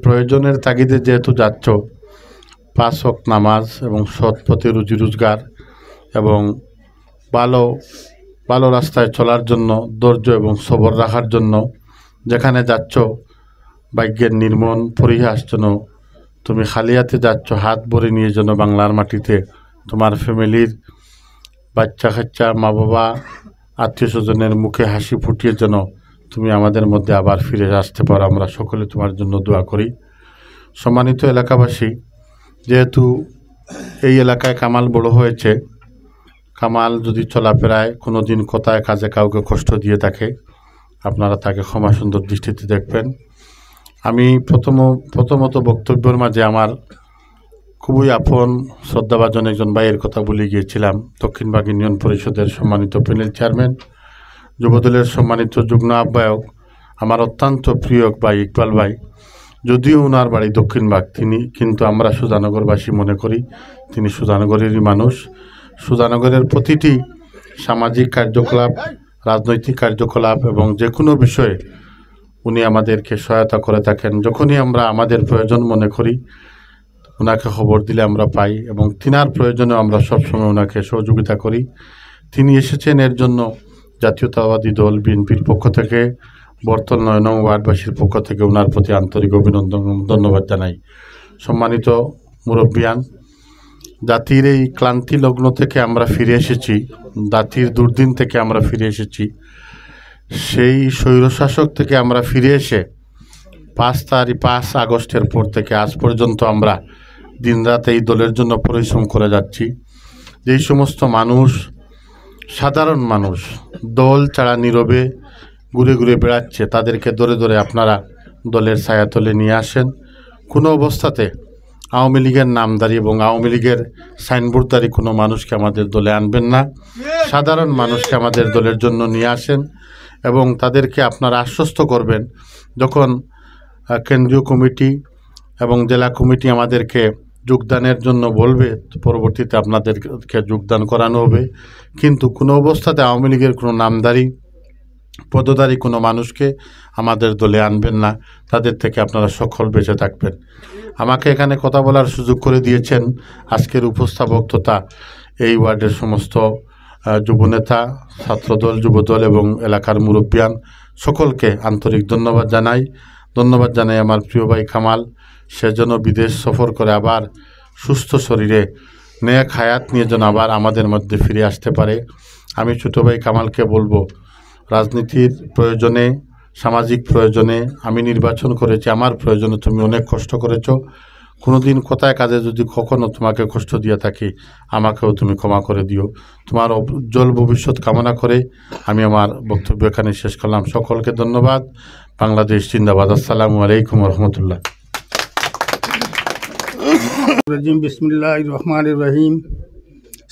প্রয়োজনের তাগিদে যেহেতু যাচ্ছ, 5 ওয়াক্ত নামাজ এবং সৎ পথে রুজি রোজগার এবং ভালো রাস্তায় চলার জন্য ধৈর্য এবং সবর রাখার জন্য যেখানে যাচ্ছ, ভাগ্যের নির্মম পরিহাস যেন তুমি খালি হাতে যাচ্ছ, হাত ভরে নিয়ে যেন বাংলার মাটিতে তোমার ফ্যামিলির বাচ্চা কাচ্চা, মা বাবা, আত্মীয় স্বজনের মুখে হাসি ফুটিয়ে যেন তুমি আমাদের মধ্যে আবার ফিরে আসতে পারো। আমরা সকলে তোমার জন্য দোয়া করি। সম্মানিত এলাকাবাসী, যেহেতু এই এলাকায় কামাল বড় হয়েছে, কামাল যদি চলাফেরায় কোনো দিন কথায় কাজে কাউকে কষ্ট দিয়ে থাকে, আপনারা তাকে ক্ষমা সুন্দর দৃষ্টিতে দেখবেন। আমি প্রথমত বক্তব্যের মাঝে আমার খুবই আপন শ্রদ্ধাভাজন একজন ভাইয়ের কথা বলে গিয়েছিলাম। দক্ষিণবাগ ইউনিয়ন পরিষদের সম্মানিত প্যানেল চেয়ারম্যান, যুবদলের সম্মানিত যুগ্ম আহ্বায়ক আমার অত্যন্ত প্রিয় ভাই ইকবাল ভাই, যদিও ওনার বাড়ি দক্ষিণবাগ, তিনি কিন্তু আমরা সুজানগরবাসী মনে করি তিনি সুজানগরেরই মানুষ। সুজানগরের প্রতিটি সামাজিক কার্যকলাপ, রাজনৈতিক কার্যকলাপ এবং যে কোনো বিষয়ে উনি আমাদেরকে সহায়তা করে থাকেন। যখনই আমরা আমাদের প্রয়োজন মনে করি ওনাকে খবর দিলে আমরা পাই এবং তিনার প্রয়োজনে আমরা সবসময় ওনাকে সহযোগিতা করি। তিনি এসেছেন এর জন্য জাতীয়তাবাদী দল বিএনপির পক্ষ থেকে, বর্তল ৯ নং ওয়ার্ডবাসীর পক্ষ থেকে ওনার প্রতি আন্তরিক অভিনন্দন ধন্যবাদ জানাই। সম্মানিত মুরব্বিয়ান, জাতির এই ক্লান্তি লগ্ন থেকে আমরা ফিরে এসেছি, জাতির দুর্দিন থেকে আমরা ফিরে এসেছি। সেই স্বৈরশাসক থেকে আমরা ফিরে এসে ৫ আগস্টের পর থেকে আজ পর্যন্ত আমরা দিনরাত এই দলের জন্য পরিশ্রম করে যাচ্ছি। যেই সমস্ত মানুষ, সাধারণ মানুষ দল ছাড়া নীরবে ঘুরে ঘুরে বেড়াচ্ছে, তাদেরকে ধরে ধরে আপনারা দলের ছায়াতলে নিয়ে আসেন। কোনো অবস্থাতে আওয়ামী লীগের নামধারী এবং আওয়ামী লীগের সাইনবোর্ডধারী কোনো মানুষকে আমাদের দলে আনবেন না। সাধারণ মানুষকে আমাদের দলের জন্য নিয়ে আসেন এবং তাদেরকে আপনারা আশ্বস্ত করবেন যখন কেন্দ্রীয় কমিটি এবং জেলা কমিটি আমাদেরকে যোগদানের জন্য বলবে, পরবর্তীতে আপনাদেরকে যোগদান করানো হবে। কিন্তু কোনো অবস্থাতে আওয়ামী লীগের কোনো নামধারী পদধারী কোনো মানুষকে আমাদের দলে আনবেন না, তাদের থেকে আপনারা সকল বেঁচে থাকবেন। আমাকে এখানে কথা বলার সুযোগ করে দিয়েছেন আজকের উপস্থাপক তথা এই ওয়ার্ডের সমস্ত যুবনেতা, ছাত্রদল, যুবদল এবং এলাকার মুরব্বিয়ান সকলকে আন্তরিক ধন্যবাদ জানাই আমার প্রিয় ভাই কামাল। সে যেন বিদেশ সফর করে আবার সুস্থ শরীরে নেক হায়াত নিয়ে যেন আবার আমাদের মধ্যে ফিরে আসতে পারে। আমি ছোটো ভাই কামালকে বলবো, রাজনীতির প্রয়োজনে, সামাজিক প্রয়োজনে আমি নির্বাচন করেছি, আমার প্রয়োজনে তুমি অনেক কষ্ট করেছো। কোনোদিন কথায় কাজে যদি কখনো তোমাকে কষ্ট দিয়ে থাকি আমাকেও তুমি ক্ষমা করে দিও। তোমার উজ্জ্বল ভবিষ্যৎ কামনা করে আমি আমার বক্তব্য এখানে শেষ করলাম। সকলকে ধন্যবাদ। বাংলাদেশ জিন্দাবাদ। আসসালামু আলাইকুম রহমতুল্লাহ। बिस्मिल्लाहिर रहमानिर रहीम।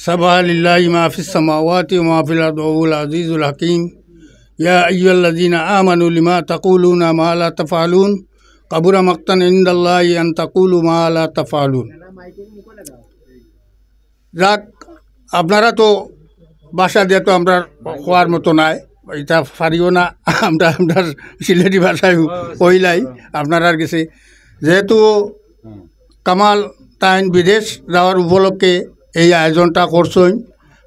सबहा लिल्लाहि मा फिस समावाति व मा फिल अर्दि वहुल अज़ीज़ुल हकीम। या अय्युहल्लज़ीना आमनू लिमा तक़ूलूना मा ला तफ़अलून कबुरा मक़्तन इनदल्लाहि अन तक़ूलू मा ला तफ़अलून। যাক, আপনারা তো ভাষা দিয়ে তো আমরা খোয়ার মতো নাই, এটা পারিও না। আমরা সিলেটি ভাষায় কইলাই আপনারা গেছে। যেহেতু কামাল তাইন বিদেশ যাওয়ার উপলক্ষে এই আয়োজনটা করছেন,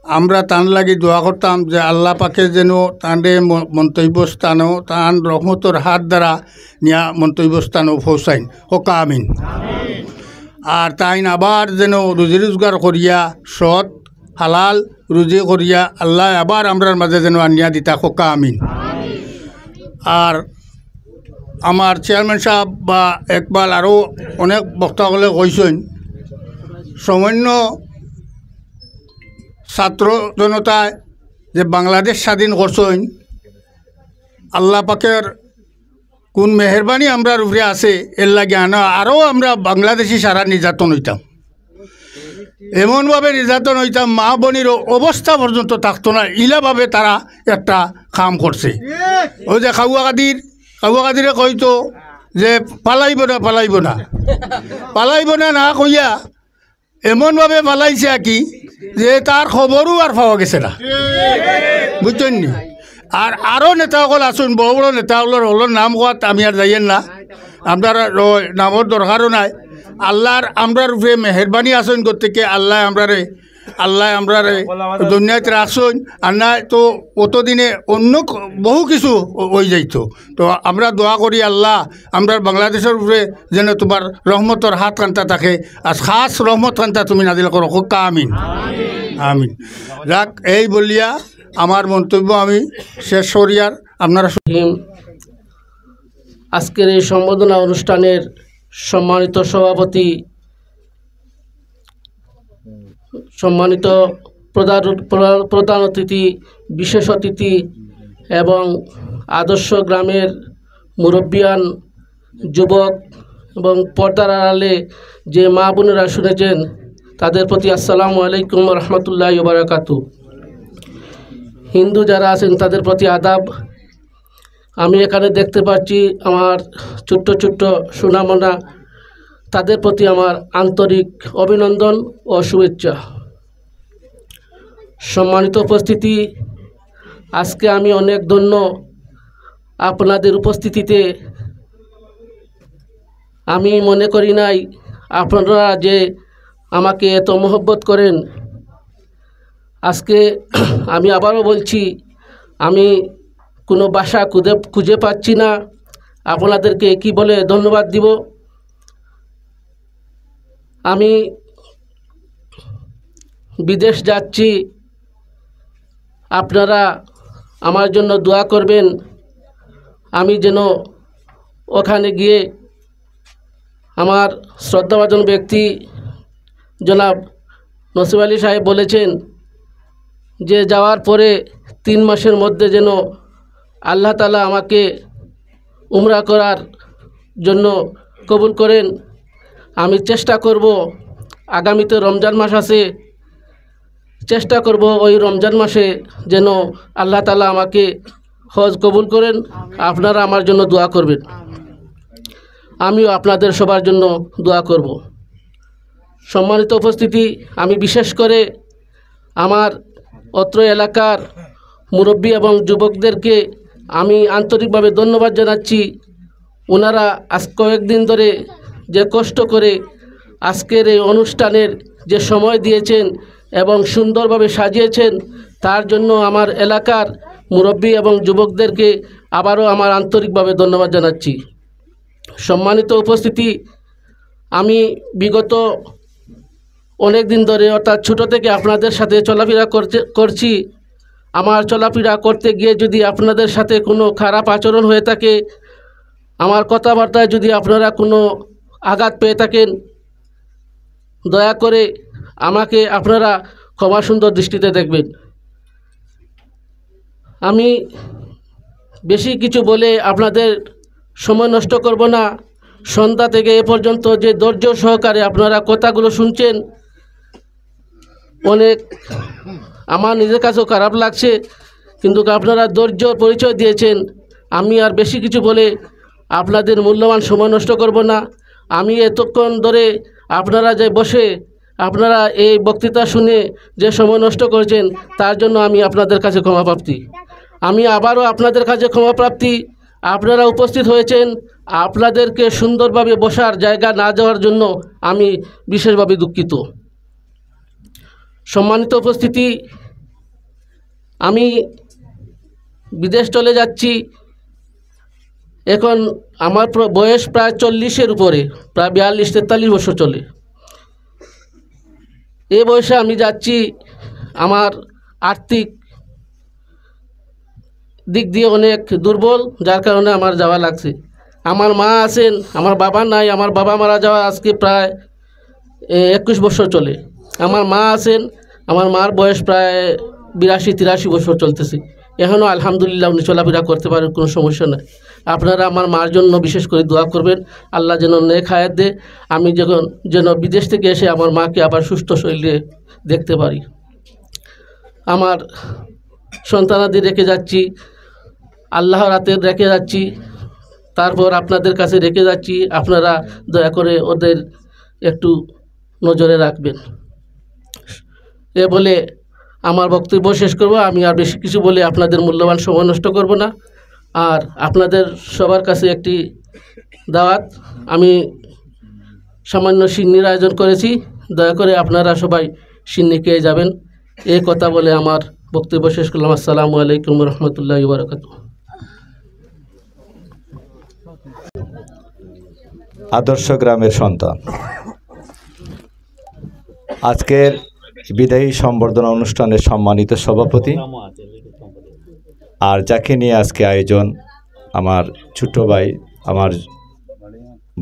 আমরা তান লাগি দোয়া করতাম যে আল্লাহ পাকে যেন তাঁদের মন্তব্যস্থানও তান রহমতর হাত দ্বারা নিয়া মন্তব্যস্থানও পৌঁছাইন, হোকা আমিন। আর তাইন আবার যেন রুজি রোজগার করিয়া সৎ হালাল রুজি করিয়া আল্লাহ আবার আমরার মাঝে যেন আনিয়া দিতা, হোকা আমিন। আর আমার চেয়ারম্যান সাহেব বা একবার আরও অনেক বক্তাসকলে কইছেন, সামান্য ছাত্র জনতায় যে বাংলাদেশ স্বাধীন করছেন, আল্লাহ পাকের কোন মেহরবানি আমরার উপরে আছে, এর লাগে আরও আমরা বাংলাদেশি সারা নির্যাতন হইতাম। এমনভাবে নির্যাতন হইতাম মা বোনের অবস্থা পর্যন্ত থাকতো না, ইলাভাবে তারা একটা কাম করছে। ওই যে খাওয়া কাদিরে কইতো যে পালাইব না না কইয়া এমনভাবে পালাইছে কি যে তার খবরও আর পাওয়া গেছে না, বুঝছেন নি। আর আরও নেতাসকল আসুন, বড় বড় নেতাসকলের হলোর নাম কোয়াত আমি আর যাইয়েন না, আপনার নামর দরকারও নাই। আল্লাহর আমরার উপরে মেহরবানি আসুন গতিকে আল্লাহ আমরারে দুনিয়াতে রাখছেন। আর না তো অতদিনে অন্য বহু কিছু হয়ে যাইত। তো আমরা দোয়া করি আল্লাহ আমরার বাংলাদেশের উপরে যেন তোমার রহমতর হাত কান্তা থাকে, আর খাস রহমত কান্তা তুমি নাজিল করো, হোক্কা আমিন আমিন। যাক, এই বলিয়া আমার মন্তব্য আমি শেষ করিয়ার আপনারা আজকের এই সম্বোধনা অনুষ্ঠানের সম্মানিত সভাপতি, সম্মানিত প্রধান অতিথি, বিশেষ অতিথি এবং আদর্শ গ্রামের মুরব্বিয়ান, যুবক এবং পর্দার আড়ালে যে মা বোনেরা শুনেছেন তাদের প্রতি আসসালামু আলাইকুম রহমতুল্লাহি ওয়া বারাকাতুহু। হিন্দু যারা আছেন তাদের প্রতি আদাব। আমি এখানে দেখতে পাচ্ছি আমার ছোট্ট ছোট্ট সোনামনা, তাদের প্রতি আমার আন্তরিক অভিনন্দন ও শুভেচ্ছা। সম্মানিত উপস্থিতি, আজকে আমি অনেক ধন্য আপনাদের উপস্থিতিতে। আমি মনে করি নাই আপনারা যে আমাকে এত মহব্বত করেন। আজকে আমি আবারও বলছি, আমি কোনো ভাষা খুঁজে পাচ্ছি না আপনাদেরকে কি বলে ধন্যবাদ দিব। আমি বিদেশ যাচ্ছি, আপনারা আমার জন্য দোয়া করবেন, আমি যেন ওখানে গিয়ে আমার শ্রদ্ধাভাজন ব্যক্তি জনাব নসিব আলী সাহেব বলেছেন যে যাওয়ার পরে 3 মাসের মধ্যে যেন আল্লাহ তাআলা আমাকে উমরা করার জন্য কবুল করেন। আমি চেষ্টা করব, আগামীতে রমজান মাস আছে, চেষ্টা করব ওই রমজান মাসে যেন আল্লাহ তাআলা আমাকে হজ কবুল করেন। আপনারা আমার জন্য দোয়া করবেন, আমিও আপনাদের সবার জন্য দোয়া করব। সম্মানিত উপস্থিতি, আমি বিশেষ করে আমার অত্র এলাকার মুরব্বী এবং যুবকদেরকে আমি আন্তরিকভাবে ধন্যবাদ জানাচ্ছি। ওনারা আজ কয়েকদিন ধরে যে কষ্ট করে আজকের এই অনুষ্ঠানের যে সময় দিয়েছেন এবং সুন্দরভাবে সাজিয়েছেন, তার জন্য আমার এলাকার মুরব্বী এবং যুবকদেরকে আবারও আমার আন্তরিকভাবে ধন্যবাদ জানাচ্ছি। সম্মানিত উপস্থিতি, আমি বিগত অনেক দিন ধরে অর্থাৎ ছোটো থেকে আপনাদের সাথে চলাফেরা করছি। আমার চলাফেরা করতে গিয়ে যদি আপনাদের সাথে কোনো খারাপ আচরণ হয়ে থাকে, আমার কথাবার্তায় যদি আপনারা কোনো আঘাত পেয়ে থাকেন, দয়া করে আমাকে আপনারা ক্ষমা সুন্দর দৃষ্টিতে দেখবেন। আমি বেশি কিছু বলে আপনাদের সময় নষ্ট করব না। সন্ধ্যা থেকে এ পর্যন্ত যে ধৈর্য সহকারে আপনারা কথাগুলো শুনছেন, অনেক আমার নিজের কাছেও খারাপ লাগছে, কিন্তু আপনারা ধৈর্য পরিচয় দিয়েছেন। আমি আর বেশি কিছু বলে আপনাদের মূল্যবান সময় নষ্ট করব না। আমি এতক্ষণ ধরে আপনারা যে বসে আপনারা এই বক্তৃতা শুনে যে সময় নষ্ট করেছেন, তার জন্য আমি আপনাদের কাছে ক্ষমাপ্রার্থী। আমি আবারও আপনাদের কাছে ক্ষমাপ্রার্থী। আপনারা উপস্থিত হয়েছেন, আপনাদেরকে সুন্দরভাবে বসার জায়গা না দেওয়ার জন্য আমি বিশেষভাবে দুঃখিত। সম্মানিত উপস্থিতি, আমি বিদেশ চলে যাচ্ছি। এখন আমার বয়স প্রায় 40-এর উপরে, প্রায় 42-43 বছর চলে। এই বয়সে আমি যাচ্ছি, আমার আর্থিক দিক দিয়ে অনেক দুর্বল, যার কারণে আমার যাওয়া লাগছে। আমার মা আছেন, আমার বাবা নাই। আমার বাবা মারা যাওয়া আজকে প্রায় 21 বছর চলে। আমার মা আছেন, আমার মার বয়স প্রায় 82-83 বছর চলতেছে। এখনও আলহামদুলিল্লাহ উনি চলাফেরা করতে পারেন, কোনো সমস্যা নাই। আপনারা আমার মার জন্য বিশেষ করে দোয়া করবেন, আল্লাহ যেন নেক হায়াত দেয়, আমি যেন বিদেশ থেকে এসে আমার মাকে আবার সুস্থ শরীরে দেখতে পারি। আমার সন্তানাদি রেখে যাচ্ছি, আল্লাহর হাতে রেখে যাচ্ছি, তারপর আপনাদের কাছে রেখে যাচ্ছি। আপনারা দয়া করে ওদের একটু নজরে রাখবেন। এ বলে আমার বক্তব্য শেষ করব। আমি আর বেশি কিছু বলে আপনাদের মূল্যবান সময় নষ্ট করব না। আর আপনাদের সবার কাছে একটি দাওয়াত, আমি সামান্য সিন্নির আয়োজন করেছি, দয়া করে আপনারা সবাই সিন্নি খেয়ে যাবেন। এই কথা বলে আমার বক্তব্য শেষ করলাম। আসসালামু আলাইকুম রহমতুল্লাহি ওয়া বারাকাতুহু। আদর্শ গ্রামের সন্তান, আজকের বিদায়ী সম্বর্ধনা অনুষ্ঠানের সম্মানিত সভাপতি আর যাকে নিয়ে আজকে আয়োজন, আমার ছোট ভাই, আমার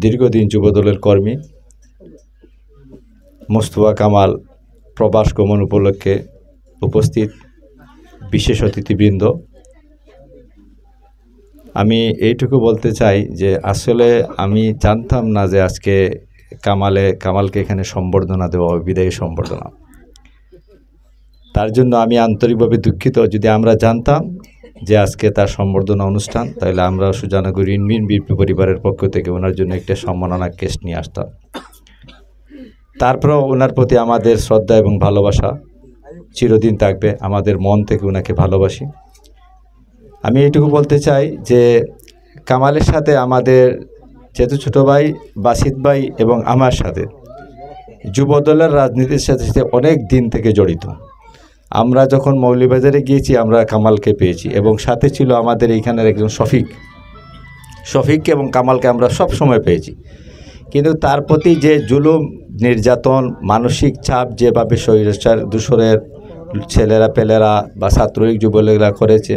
দীর্ঘদিন যুবদলের কর্মী মোস্তফা কামাল প্রবাস গমন উপলক্ষে উপস্থিত বিশেষ অতিথিবৃন্দ, আমি এইটুকু বলতে চাই যে আসলে আমি জানতাম না যে আজকে কামালকে এখানে সম্বর্ধনা দেওয়া হবে, বিদায়ী সম্বর্ধনা। তার জন্য আমি আন্তরিকভাবে দুঃখিত। যদি আমরা জানতাম যে আজকে তার সম্বর্ধনা অনুষ্ঠান, তাহলে আমরা সুজানগর ইউনিয়ন বিএনপি পরিবারের পক্ষ থেকে ওনার জন্য একটা সম্মাননা কেস নিয়ে আসতাম। তারপরেও ওনার প্রতি আমাদের শ্রদ্ধা এবং ভালোবাসা চিরদিন থাকবে, আমাদের মন থেকে ওনাকে ভালোবাসি। আমি এইটুকু বলতে চাই যে কামালের সাথে আমাদের যেহেতু ছোটো ভাই বাসিত ভাই এবং আমার সাথে যুবদলের রাজনীতির সাথে সাথে অনেক দিন থেকে জড়িত। আমরা যখন মৌলভীবাজারে গিয়েছি আমরা কামালকে পেয়েছি, এবং সাথে ছিল আমাদের এইখানের একজন শফিককে এবং কামালকে আমরা সব সময় পেয়েছি। কিন্তু তার প্রতি যে জুলুম, নির্যাতন, মানসিক চাপ যেভাবে স্বৈরাচার দূষরের ছেলেরা পেলেরা বা ছাত্রলীগ যুবলীগরা করেছে,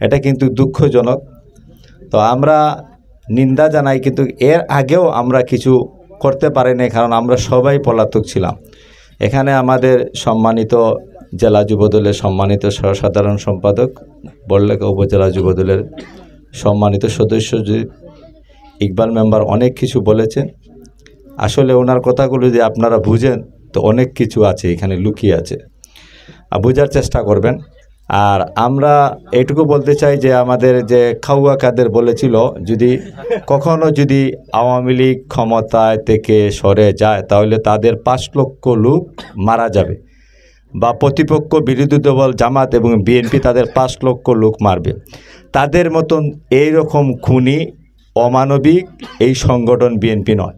এটা কিন্তু দুঃখজনক। তো আমরা নিন্দা জানাই, কিন্তু এর আগেও আমরা কিছু করতে পারিনি, কারণ আমরা সবাই পলাতক ছিলাম। এখানে আমাদের সম্মানিত জেলা যুবদলের সম্মানিত সাধারণ সম্পাদক, বড়লেখা উপজেলা যুবদলের সম্মানিত সদস্য ইকবাল মেম্বার অনেক কিছু বলেছেন। আসলে ওনার কথাগুলো যে আপনারা বুঝেন, তো অনেক কিছু আছে এখানে লুকিয়ে আছে, বোঝার চেষ্টা করবেন। আর আমরা এইটুকু বলতে চাই যে আমাদের যে খাউয়া কাদের বলেছিল, কখনো যদি আওয়ামী লীগ ক্ষমতায় থেকে সরে যায় তাহলে তাদের 5 লক্ষ লোক মারা যাবে, বা প্রতিপক্ষ বিরোধী দল জামাত এবং বিএনপি তাদের 5 লক্ষ লোক মারবে। তাদের মতন এইরকম খুনি অমানবিক এই সংগঠন বিএনপি নয়।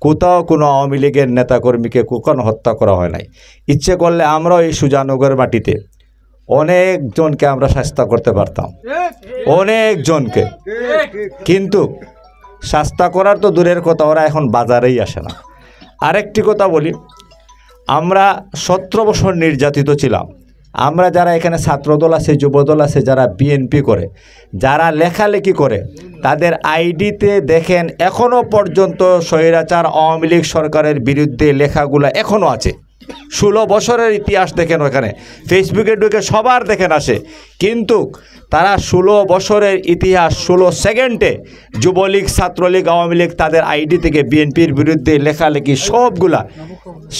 কোথাও কোনো আওয়ামী লীগের নেতাকর্মীকে কখনো হত্যা করা হয় নাই। ইচ্ছে করলে আমরাও এই সুজানগরের মাটিতে অনেকজনকে আমরা শাস্তি করতে পারতাম, অনেকজনকে, কিন্তু শাস্তি করার তো দূরের কথা, ওরা এখন বাজারেই আসে না। আরেকটি কথা বলি, আমরা 17 বছর নির্যাতিত ছিলাম। আমরা যারা এখানে ছাত্রদল আছে, যুবদল আছে, যারা বিএনপি করে, যারা লেখালেখি করে, তাদের আইডিতে দেখেন এখনও পর্যন্ত স্বৈরাচার আওয়ামী লীগ সরকারের বিরুদ্ধে লেখাগুলো এখনও আছে। 16 বছরের ইতিহাস দেখেন, ওখানে ফেসবুকে ঢুকে সবার দেখেন আসে, কিন্তু তারা 16 বছরের ইতিহাস 16 সেকেন্ডে যুবলীগ, ছাত্রলীগ, আওয়ামী লীগ তাদের আইডি থেকে বিএনপির বিরুদ্ধে লেখালেখি সবগুলা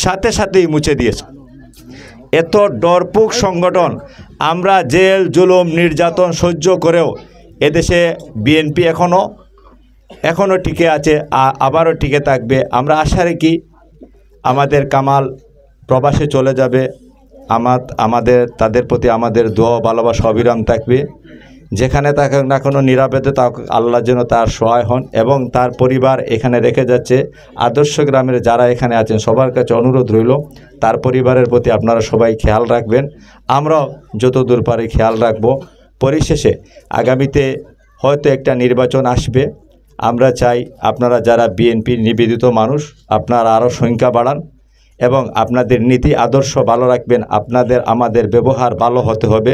সাথে সাথেই মুছে দিয়েছে। এত ডরপুক সংগঠন, আমরা জেল, জুলুম, নির্যাতন সহ্য করেও এদেশে বিএনপি এখনও টিকে আছে, আবারও টিকে থাকবে। আমরা আশা রাখি আমাদের কামাল প্রবাসে চলে যাবে, তাদের প্রতি আমাদের দোয়া ভালোবাসা অবিরাম থাকবে। যেখানে তাকে না কোনো নিরাপদে তা আল্লাহ যেন তার সহায় হন, এবং তার পরিবার এখানে রেখে যাচ্ছে। আদর্শ গ্রামের যারা এখানে আছেন সবার কাছে অনুরোধ রইল, তার পরিবারের প্রতি আপনারা সবাই খেয়াল রাখবেন, আমরাও যতদূর পারি খেয়াল রাখব। পরিশেষে আগামীতে হয়তো একটা নির্বাচন আসবে। আমরা চাই আপনারা যারা বিএনপির নিবেদিত মানুষ, আপনারা আরও সংখ্যা বাড়ান এবং আপনাদের নীতি আদর্শ ভালো রাখবেন। আমাদের ব্যবহার ভালো হতে হবে।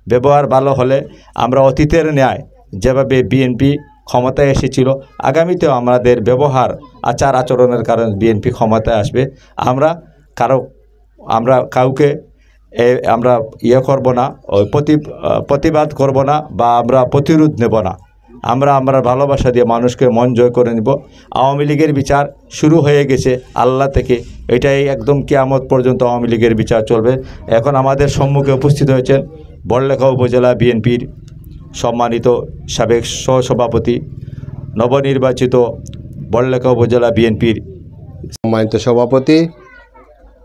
ব্যবহার ভালো হলে আমরা অতীতের ন্যায় যেভাবে বিএনপি ক্ষমতায় এসেছিল, আগামীতেও আমাদের ব্যবহার আচার আচরণের কারণে বিএনপি ক্ষমতায় আসবে। আমরা কাউকে আমরা করব না, প্রতিবাদ করব না, বা আমরা প্রতিরোধ নেব না। আমরা ভালোবাসা দিয়ে মানুষকে মন জয় করে নিব। আওয়ামী লীগের বিচার শুরু হয়ে গেছে আল্লাহ থেকে, এটাই একদম কিয়ামত পর্যন্ত আওয়ামী লীগের বিচার চলবে। এখন আমাদের সম্মুখে উপস্থিত হয়েছেন বড়লেখা উপজেলা বিএনপির সম্মানিত সাবেক সহসভাপতি, নবনির্বাচিত বড়লেখা উপজেলা বিএনপির সম্মানিত সভাপতি,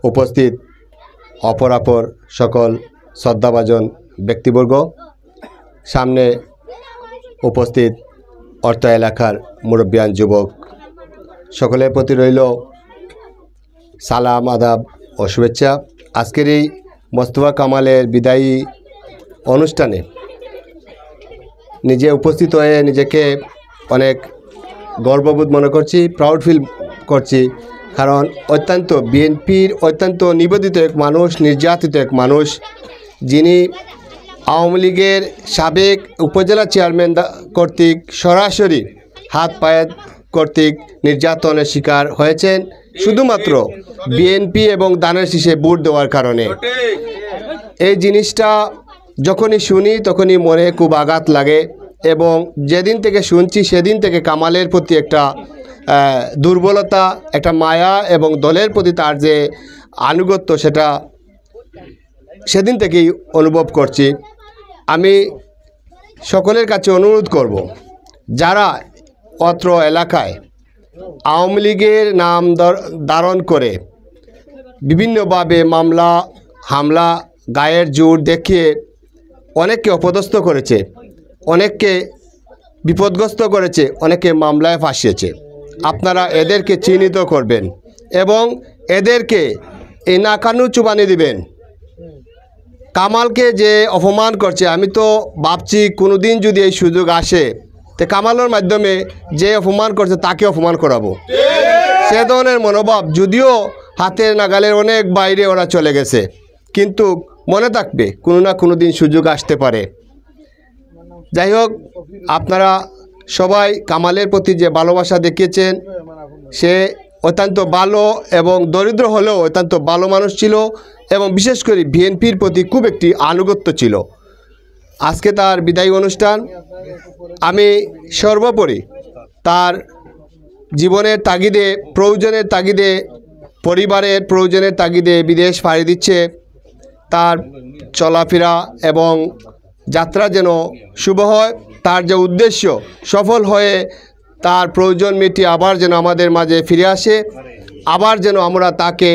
উপস্থিত অপরাপর সকল শ্রদ্ধাভাজন ব্যক্তিবর্গ, সামনে উপস্থিত অর্থ এলাকার মুরব্বিয়ান যুবক, সকলের প্রতি রইল সালাম, আদাব ও শুভেচ্ছা। আজকের এই মোস্তফা কামালের বিদায়ী অনুষ্ঠানে নিজে উপস্থিত হয়ে নিজেকে অনেক গর্ববোধ মনে করছি, প্রাউড ফিল করছি। কারণ বিএনপির অত্যন্ত নিবেদিত এক মানুষ, নির্যাতিত এক মানুষ, যিনি আওয়ামী লীগের সাবেক উপজেলা চেয়ারম্যান কর্তৃক সরাসরি হাত পায়ে কর্তৃক নির্যাতনের শিকার হয়েছেন শুধুমাত্র বিএনপি এবং দানের শীষে ভোট দেওয়ার কারণে। এই জিনিসটা যখনই শুনি তখনই মনে খুব আঘাত লাগে, এবং যেদিন থেকে শুনছি সেদিন থেকে কামালের প্রতি একটা দুর্বলতা, একটা মায়া এবং দলের প্রতি তার যে আনুগত্য, সেটা সেদিন থেকেই অনুভব করছি। আমি সকলের কাছে অনুরোধ করব, যারা অত্র এলাকায় আওয়ামী লীগের নাম ধারণ করে বিভিন্নভাবে মামলা হামলা গায়ের জোর দেখিয়ে অনেককে অপদস্থ করেছে, অনেককে বিপদগ্রস্ত করেছে, অনেকে মামলায় ফাঁসিয়েছে, আপনারা এদেরকে চিহ্নিত করবেন এবং এদেরকে এই নাকানু চুবানি দিবেন। কামালকে যে অপমান করছে, আমি তো ভাবছি কোনোদিন যদি এই সুযোগ আসে তো কামালের মাধ্যমে যে অপমান করছে তাকে অপমান করাবো। সে ধরনের মনোভাব, যদিও হাতের নাগালের অনেক বাইরে ওরা চলে গেছে, কিন্তু মনে থাকবে কোনো না কোনো দিন সুযোগ আসতে পারে। যাই হোক, আপনারা সবাই কামালের প্রতি যে ভালোবাসা দেখিয়েছেন, সে অত্যন্ত ভালো এবং দরিদ্র হলেও অত্যন্ত ভালো মানুষ ছিল এবং বিশেষ করে বিএনপির প্রতি খুব একটি আনুগত্য ছিল। আজকে তার বিদায়ী অনুষ্ঠান, আমি সর্বোপরি তার জীবনের তাগিদে, প্রয়োজনের তাগিদে, পরিবারের প্রয়োজনের তাগিদে বিদেশ পাড়ি দিচ্ছে, তার চলাফেরা এবং যাত্রা যেন শুভ হয়, তার যে উদ্দেশ্য সফল হয়ে তার প্রয়োজন মিটিয়ে আবার যেন আমাদের মাঝে ফিরে আসে, আবার যেন আমরা তাকে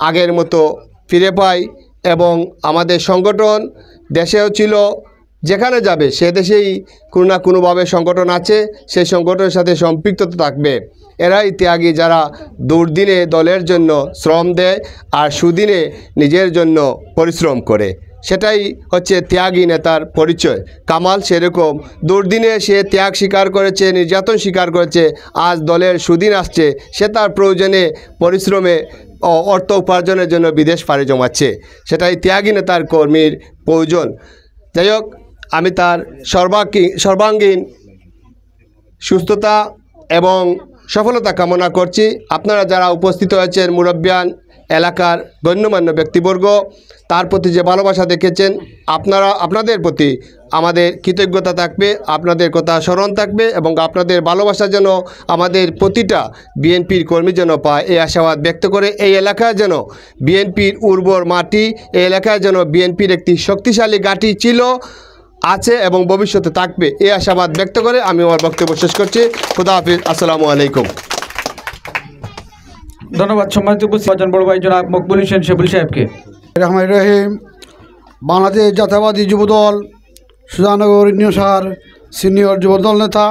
আগের মতো ফিরে পাই এবং আমাদের সংগঠন দেশেও ছিল, যেখানে যাবে সে দেশেই কোনো না কোনোভাবে সংগঠন আছে, সেই সংগঠনের সাথে সম্পৃক্ততা থাকবে। এরাই ত্যাগী, যারা দুর্দিনে দলের জন্য শ্রম দেয় আর সুদিনে নিজের জন্য পরিশ্রম করে, সেটাই হচ্ছে ত্যাগী নেতার পরিচয়। কামাল সেরকম দুর্দিনে সে ত্যাগ স্বীকার করেছে, নির্যাতন স্বীকার করেছে, আজ দলের সুদিন আসছে, সে তার প্রয়োজনে পরিশ্রমে অর্থ উপার্জনের জন্য বিদেশ পাড়ি জমাচ্ছে, সেটাই ত্যাগী নেতার কর্মীর প্রয়োজন। যাই হোক, আমি তার সর্বাঙ্গীন সুস্থতা এবং সফলতা কামনা করছি। আপনারা যারা উপস্থিত হয়েছেন, মুরব্বিয়ান, এলাকার গণ্যমান্য ব্যক্তিবর্গ, তার প্রতি যে ভালোবাসা দেখেছেন, আপনাদের প্রতি আমাদের কৃতজ্ঞতা থাকবে, আপনাদের কথা স্মরণ থাকবে এবং আপনাদের ভালোবাসা যেন আমাদের প্রতিটা বিএনপির কর্মী যেন পায়, এই আশাবাদ ব্যক্ত করে এই এলাকায় যেন বিএনপির উর্বর মাটি, এই এলাকায় যেন বিএনপির একটি শক্তিশালী ঘাঁটি ছিল, আছে এবং ভবিষ্যতে থাকবে, এই আশাবাদ ব্যক্ত করে আমি আমার বক্তব্য শেষ করছি। খুদা হাফিজ, আসসালামু আলাইকুম। ধন্যবাদ সম্মানিত উপস্থিত বড় ভাই জনাব মকবুল হোসেন শেবুল সাহেবকে। রহমান রহিম। বাংলাদেশ জাতীয়বাদী যুবদল সুজানগর ইউনিয়ন সিনিয়র যুবদল নেতা,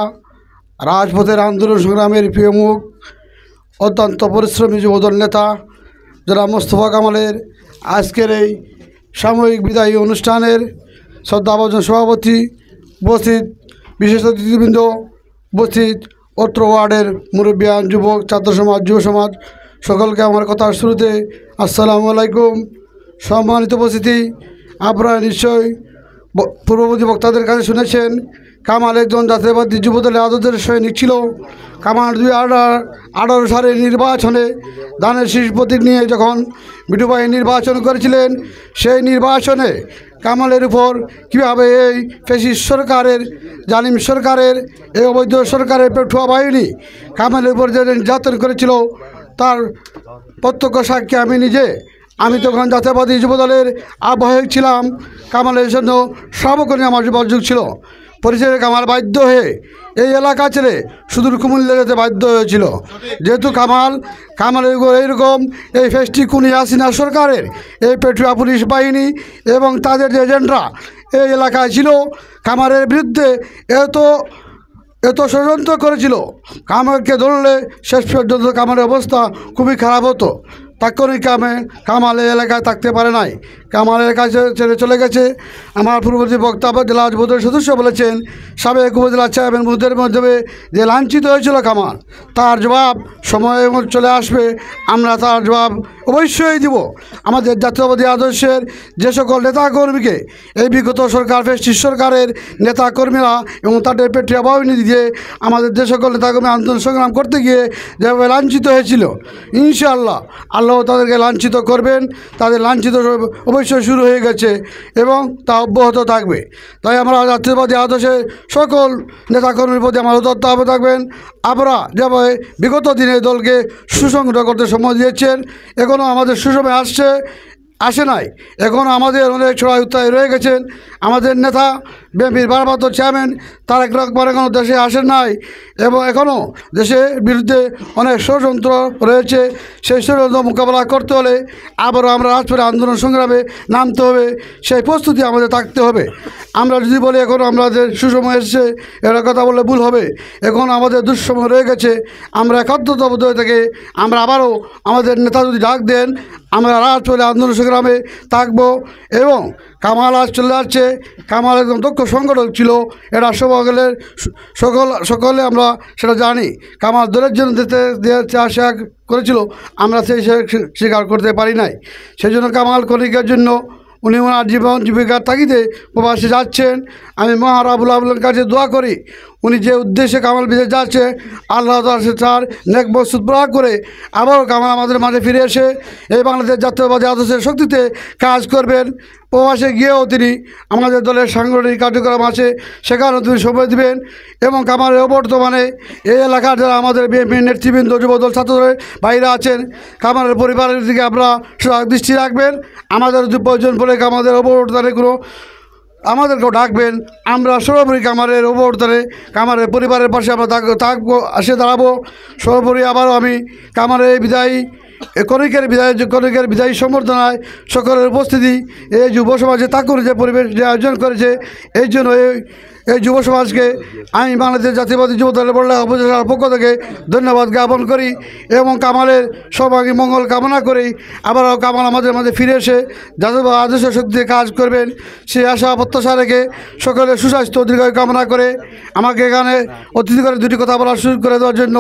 রাজপথের আন্দোলন সংগ্রামের প্রিয় মুখ, অত্যন্ত পরিশ্রমী যুবদল নেতা জনাব মোস্তফা কামালের আজকের এই সাময়িক বিদায়ী অনুষ্ঠানের শ্রদ্ধাভাজন সভাপতি, উপস্থিত বিশেষ অতিথিবৃন্দ, উপস্থিত অত্র ওয়ার্ডের মুরব্বিয়ান, যুবক, ছাত্র সমাজ, যুব সমাজ, সকলকে আমার কথার শুরুতে আসসালামু আলাইকুম। সম্মানিত উপস্থিতি, আপনারা নিশ্চয়ই পূর্ববর্তী বক্তাদের কাছে শুনেছেন, কামাল একজন জাতীয়বাদী যুবদলের আদর্শের সৈনিক ছিল। কামাল 2018 সালের নির্বাচনে ধানের শীষ প্রতীক নিয়ে যখন বিটুভাই নির্বাচন করেছিলেন, সেই নির্বাচনে কামালের উপর কীভাবে এই ফ্যাসিস্ট সরকারের, জালিম সরকারের, এই অবৈধ সরকারের পেটুয়া বাহিনী কামালের উপর যে নির্যাতন করেছিল, তার প্রত্যক্ষ সাক্ষী আমি নিজে। আমি তখন জাতীয়বাদী যুবদলের আহ্বায়ক ছিলাম। কামালের জন্য সর্বক্ষণে আমার যোগাযোগ ছিল। পরিচয়ে কামাল বাধ্য হয়ে এই এলাকা ছেড়ে সুদূর কুমিল্লা যেতে বাধ্য হয়েছিল, যেহেতু কামালের এইরকম এই ফেস্টি খুনি হাসিনা সরকারের এই পেটুয়া পুলিশ বাহিনী এবং তাদের যে এজেন্টরা এই এলাকায় ছিল, কামালের বিরুদ্ধে এত ষড়যন্ত্র করেছিল। কামালকে ধরলে শেষ পর্যন্ত কামালের অবস্থা খুবই খারাপ হতো। তাৎক্ষণিক কামাল এই এলাকায় থাকতে পারে নাই, কামালের কাছে ছেড়ে চলে গেছে। আমার পূর্ববর্তী বক্তব্য জেলা যুবদলের সদস্য বলেছেন, সাবেক উপজেলা চেয়ারম্যান মুদের মাধ্যমে যে লাঞ্ছিত হয়েছিল কামাল, তার জবাব সময়ে চলে আসবে, আমরা তার জবাব অবশ্যই দিব। আমাদের জাতীয়বাদী আদর্শের যে সকল নেতাকর্মীকে এই বিগত সরকার, ফ্যাসিস্ট সরকারের নেতাকর্মীরা এবং তাদের পেটুয়া বাহিনী দিয়ে আমাদের যে সকল নেতাকর্মী আন্দোলন সংগ্রাম করতে গিয়ে যেভাবে লাঞ্ছিত হয়েছিল, ইনশাআল্লাহ আল্লাহ তাদেরকে লাঞ্ছিত করবেন। তাদের লাঞ্ছিত অবশ্যই শুরু হয়ে গেছে এবং তা অব্যাহত থাকবে। তাই আমরা জাতীয়বাদী আদর্শের সকল নেতাকর্মীর প্রতি আমার উদাত্ত হবে থাকবেন। আপনারা যেভাবে বিগত দিনে দলকে সুসংগঠিত করতে সময় দিয়েছেন, এখনও আমাদের সুসময় আসে নাই, এখনও আমাদের অনেক ছড়াই উত্তায় রয়ে গেছেন। আমাদের নেতা বিএনপির ভারপ্রাপ্ত চেয়ারম্যান তারেক রহমান এখনও দেশে আসেন নাই এবং এখনও দেশের বিরুদ্ধে অনেক ষড়যন্ত্র রয়েছে। সেই ষড়যন্ত্র মোকাবেলা করতে হলে আবারও আমরা রাজপথে আন্দোলন সংগ্রামে নামতে হবে, সেই প্রস্তুতি আমাদের থাকতে হবে। আমরা যদি বলি এখন আমাদের সুসময় এসেছে, এটা কথা বললে ভুল হবে। এখন আমাদের দুঃসময় রয়ে গেছে। আমরা একাত্মতাবদ্ধ হয়ে থেকে আমরা আবারও আমাদের নেতা যদি ডাক দেন, আমরা রাজপথে আন্দোলন সংগ্রামে থাকবো। এবং কামাল আজ চলে যাচ্ছে, কামাল একদম দক্ষ সংগঠক ছিল, এটা সকলে আমরা সেটা জানি। কামাল দলের জন্য দিতে আশা করেছিল, আমরা সেই স্বীকার করতে পারি নাই। সেই জন্য কামাল কণিকার জন্য উনি ওনার জীবন জীবিকার তাগিদে প্রবাসে যাচ্ছেন। আমি মহারাবুল আবুলের কাছে দোয়া করি, উনি যে উদ্দেশ্যে কামাল বিদেশ যাচ্ছে, আল্লাহ তার নেক মকসুদ পুরা করে আবারও কামাল আমাদের মাঝে ফিরে এসে এই বাংলাদেশ জাতীয়বাদী আদর্শের শক্তিতে কাজ করবেন। প্রবাসে গিয়েও তিনি আমাদের দলের সাংগঠনিক কার্যক্রম আছে, সেখানেও তিনি সময় দেবেন। এবং কামালের বর্তমানে এই এলাকার যারা আমাদের বিএনপির নেতৃবৃন্দ, যুবদল, ছাত্রদলের বাইরে আছেন, কামালের পরিবারের দিকে আপনারা সজাগ দৃষ্টি রাখবেন। আমাদের যদি প্রয়োজন পড়ে কামালের অবদানে কোনো আমাদেরকেও ডাকবেন, আমরা সর্বোপরি কামারের অবদানে কামারের পরিবারের পাশে আমরা থাকবো, আসে দাঁড়াবো। সর্বোপরি আবারও আমি কামারের বিদায়ী কণিকের বিদায়ী সম্বর্ধনায় সকলের উপস্থিতি, এই যুব সমাজে তাকুর যে পরিবেশ যে আয়োজন করেছে, এই জন্য এই যুব সমাজকে আমি বাংলাদেশ জাতীয়বাদী যুব দলের বড় উপজেলার পক্ষ থেকে ধন্যবাদ জ্ঞাপন করি এবং কামালের সর্বাঙ্গী মঙ্গল কামনা করি। আবারও কামাল আমাদের মাঝে ফিরে এসে জাতীয়বাদী আদর্শ শক্তিতে কাজ করবেন, সেই আশা প্রত্যাশা রেখে সকলের সুস্বাস্থ্য দীর্ঘায়ু কামনা করে আমাকে এখানে অতিথি করে দুটি কথা বলার সুযোগ করে দেওয়ার জন্য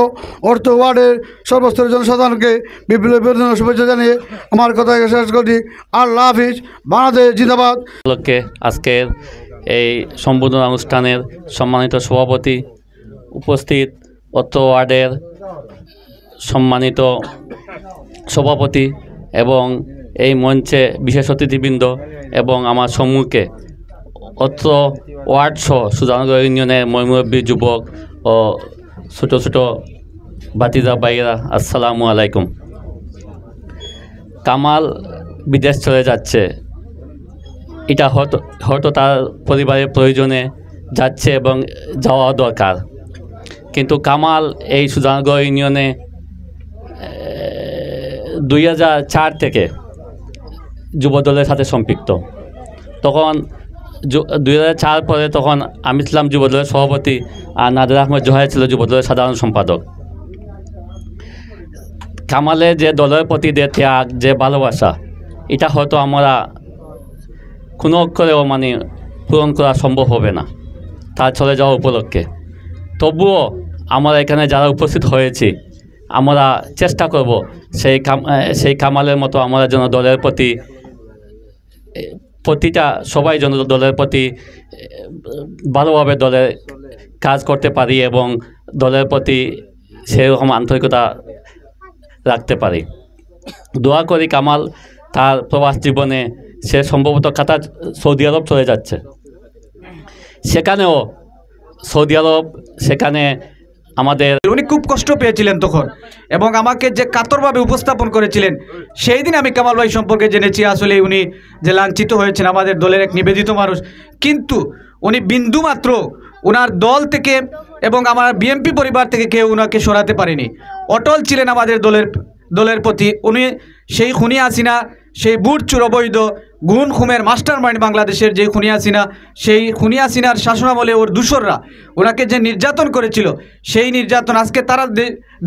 অর্থ ওয়ার্ডের সর্বস্তরের জনসাধারণকে বিপ্লবী শুভেচ্ছা জানিয়ে আমার কথা শেষ করছি। আল্লাহ হাফিজ, বাংলাদেশ জিন্দাবাদ। আজকের এই সম্বোধনা অনুষ্ঠানের সম্মানিত সভাপতি, উপস্থিত অত্র ওয়ার্ডের সম্মানিত সভাপতি এবং এই মঞ্চে বিশেষ অতিথিবৃন্দ এবং আমার সম্মুখে অত্র ওয়ার্ড সহ সুজানগর ইউনিয়নের মুরব্বী, যুবক ও ছোটো ছোটো বাতিজা ভাইয়েরা, আসসালামু আলাইকুম। কামাল বিদেশ চলে যাচ্ছে, এটা হয়তো তার পরিবারের প্রয়োজনে যাচ্ছে এবং যাওয়া দরকার, কিন্তু কামাল এই সুজানগর ইউনিয়নে 2004 থেকে যুবদলের সাথে সম্পৃক্ত। তখন 2004 পরে তখন আমি ছিলাম যুবদলের সভাপতি, আর নাদের আহমেদ জোহার ছিল যুবদলের সাধারণ সম্পাদক। কামালের যে দলের প্রতি যে ত্যাগ, যে ভালোবাসা, এটা হয়তো আমরা কোনো অক্ষরেও পূরণ করা সম্ভব হবে না তার চলে যাওয়া উপলক্ষে। তবুও আমরা এখানে যারা উপস্থিত হয়েছি, আমরা চেষ্টা করব সেই কামালের মতো আমরা যেন দলের প্রতি সবাই যেন দলের প্রতি ভালোভাবে দলের কাজ করতে পারি এবং দলের প্রতি সেরকম আন্তরিকতা রাখতে পারি। দোয়া করি কামাল তার প্রবাস জীবনে সে সম্ভবত কাতার, সৌদি আরব চলে যাচ্ছে, সেখানেও সৌদি আরব সেখানে আমাদের উনি খুব কষ্ট পেয়েছিলেন তখন, এবং আমাকে যে কাতরভাবে উপস্থাপন করেছিলেন, সেই দিন আমি কামাল ভাই সম্পর্কে জেনেছি আসলে উনি যে লাঞ্ছিত হয়েছেন, আমাদের দলের এক নিবেদিত মানুষ, কিন্তু উনি বিন্দুমাত্র ওনার দল থেকে এবং আমার বিএনপি পরিবার থেকে কেউ ওনাকে সরাতে পারেনি। অটল ছিলেন আমাদের দলের প্রতি। উনি সেই খুনি হাসিনা, সেই বুটচুর অবৈধ গুণ খুমের মাস্টার মাইন্ড বাংলাদেশের যে খুনি হাসিনা, সেই খুনি হাসিনার শাসনামলে ওর দূষররা ওনাকে যে নির্যাতন করেছিল, সেই নির্যাতন আজকে তারা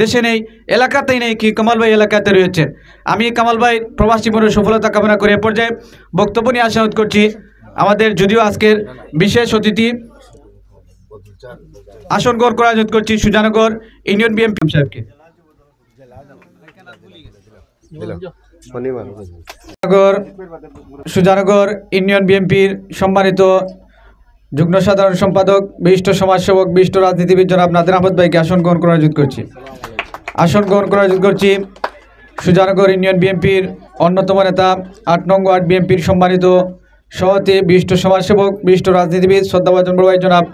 দেশে নেই, এলাকাতেই নেই, কি কামাল ভাই এলাকাতে রয়েছেন। আমি কামাল ভাই প্রবাস জীবনের সফলতা কামনা করে এ পর্যায়ে বক্তব্য নিয়ে আশা করছি আমাদের যদিও আজকের বিশেষ অতিথি আসন গ্রহণ করা অনুরোধ করছি সুজানগর ইউনিয়ন বিএনপি সাহেবকে। সুজানগর ইউনিয়ন বিএনপির সম্মানিত যুগ্ম সাধারণ সম্পাদক, বিশিষ্ট সমাজসেবক, বিশিষ্ট রাজনীতিবিদ জনাব নাদের আহমেদ ভাইকে আসন গ্রহণ করা অনুরোধ করছি। আসন গ্রহণ করা অনুরোধ করছি সুজানগর ইউনিয়ন বিএনপির অন্যতম নেতা, 8 নং ওয়ার্ড বিএনপির সম্মানিত সভাপতি, বিশিষ্ট সমাজসেবক, বিশিষ্ট রাজনীতিবিদ, শ্রদ্ধাভাজন বড় ভাই জনাব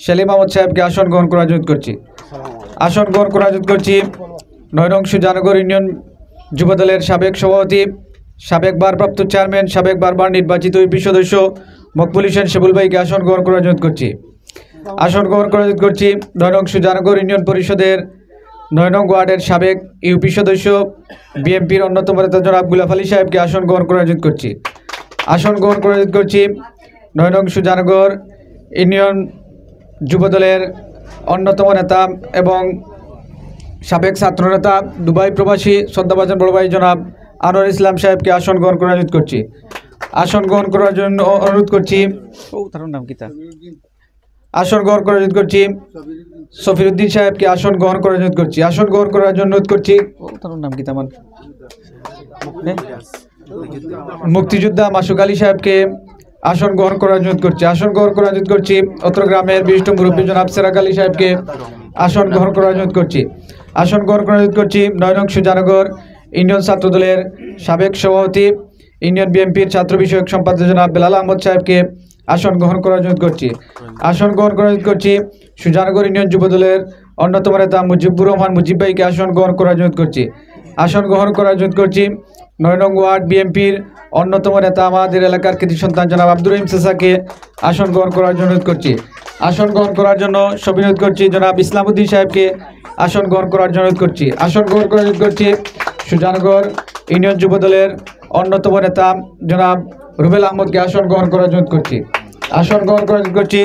সেলিম আহমদ সাহেবকে আসন গ্রহণ করা অনুরোধ করছি। আসন গ্রহণ করা অনুরোধ করছি 9 নং সুজানগর ইউনিয়ন যুবদলের সাবেক সভাপতি, সাবেক ভারপ্রাপ্ত চেয়ারম্যান, সাবেক বারবার নির্বাচিত ইউপি সদস্য মকবুল হোসেন শিবুল ভাইকে আসন গ্রহণ করে অনুরোধ করছি। আসন গ্রহণ করে অনুরোধ করছি ৯ নং সুজানগর ইউনিয়ন পরিষদের ৯ নং ওয়ার্ডের সাবেক ইউপি সদস্য বিএনপির অন্যতম নেতা জনাব গুলাফ আলী সাহেবকে আসন গ্রহণ করে অনুরোধ করছি। আসন গ্রহণ করে অনুরোধ করছি ৯ নং সুজানগর ইউনিয়ন যুবদলের অন্যতম নেতা এবং সাবেক ছাত্রনেতা দুবাই প্রবাসী শ্রদ্ধাভাজন বড় ভাই জনাব আনোয়ার ইসলাম সাহেবকে আসন গ্রহণ করে অনুরোধ করছি। আসন গ্রহণ করার জন্য অনুরোধ করছি আসন গ্রহণ করার অনুরোধ করছি সফিরউদ্দিন সাহেবকে আসন গ্রহণ করার অনুরোধ করছি। আসন গ্রহণ করার জন্য অনুরোধ করছি মুক্তিযোদ্ধা মাসুক আলী সাহেবকে আসন গ্রহণ করার অনুরোধ করছি। আসন গ্রহণ করার অনুরোধ করছি অত্র গ্রামের বিশিষ্ট মুরব্বী জনাব সেরাক আলী সাহেবকে আসন গ্রহণ করার অনুরোধ করছি। আসন গ্রহণ করার অনুরোধ করছি ৯ নং সুজানগর ইউনিয়ন ছাত্রদলের সাবেক সভাপতি ইউনিয়ন বিএনপির ছাত্র বিষয়ক সম্পাদক জনাব বেলাল আহমদ সাহেবকে আসন গ্রহণ করার অনুরোধ করছি। আসন গ্রহণ করার অনুরোধ করছি সুজানগর ইউনিয়ন যুবদলের অন্যতম নেতা মুজিবুর রহমান মুজিব ভাইকে আসন গ্রহণ করার অনুরোধ করছি। আসন গ্রহণ করার অনুরোধ করছি ৯ নং ওয়ার্ড বিএনপির অন্যতম নেতা আমাদের এলাকার কৃতি সন্তান জনাব আব্দুর রহিম চেচাকে আসন গ্রহণ করার জন্য অনুরোধ করছি। আসন গ্রহণ করার জন্য অনুরোধ করছি জনাব ইসলামউদ্দিন সাহেবকে আসন গ্রহণ করার জন্য অনুরোধ করছি। আসন গ্রহণ করার অনুরোধ করছি সুজানগর ইউনিয়ন যুবদলের অন্যতম নেতা জনাব রুবেল আহমদকে আসন গ্রহণ করার অনুরোধ করছি। আসন গ্রহণ করার অনুরোধ করছি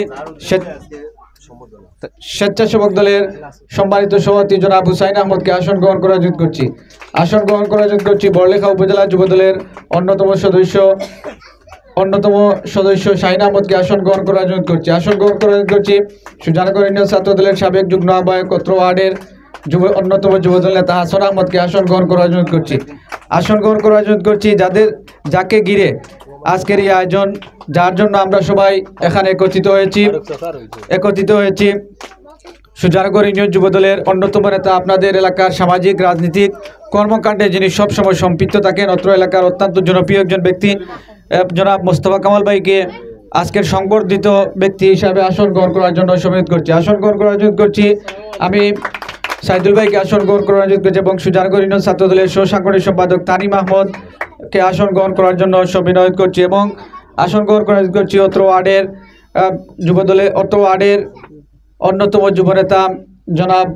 স্বেচ্ছাসেবক দলের সম্মানিত সভাপতি জনাব হুসাইন আহমদকে আসন গ্রহণ করার অনুরোধ করছি। আসন গ্রহণ করার অনুরোধ করছি বড়লেখা উপজেলা যুবদলের অন্যতম সদস্য শাহিন আহমদকে আসন গ্রহণ করার অনুরোধ করছি। আসন গ্রহণ করার অনুরোধ করছি সুজানগর ইউনিয়ন ছাত্রদলের সাবেক যুগ্ম আহ্বায়ক অত্র ওয়ার্ডের অন্যতম যুবদল নেতা হাসান আহমদকে আসন গ্রহণ করার অনুরোধ করছি। আসন গ্রহণ করার অনুরোধ করছি যাকে ঘিরে আজকের এই আয়োজন, যার জন্য আমরা সবাই এখানে একত্রিত হয়েছি সুজানগর ইউনিয়ন যুবদলের অন্যতম নেতা, আপনাদের এলাকার সামাজিক রাজনীতিক কর্মকাণ্ডে যিনি সবসময় সম্পৃক্ত থাকেন, অত্র এলাকার অত্যন্ত জনপ্রিয় একজন ব্যক্তি জনাব মোস্তফা কামাল ভাইকে আজকের সংবর্ধিত ব্যক্তি হিসাবে আসন গ্রহণ করার জন্য অনুরোধ করছি। আসন গ্রহণ করার অনুরোধ করছি আমি সাইদুল ভাইকে আসন গ্রহণ করার অনুরোধ করছি এবং সুজানগর ইউনিয়ন ছাত্রদলের সাংগঠনিক সম্পাদক তানিম আহমদকে আসন গ্রহণ করার জন্য অনুরোধ করছি এবং আসন গ্রহণ করার অনুরোধ করছি অত্র ওয়ার্ডের অন্যতম যুবনেতা জনাব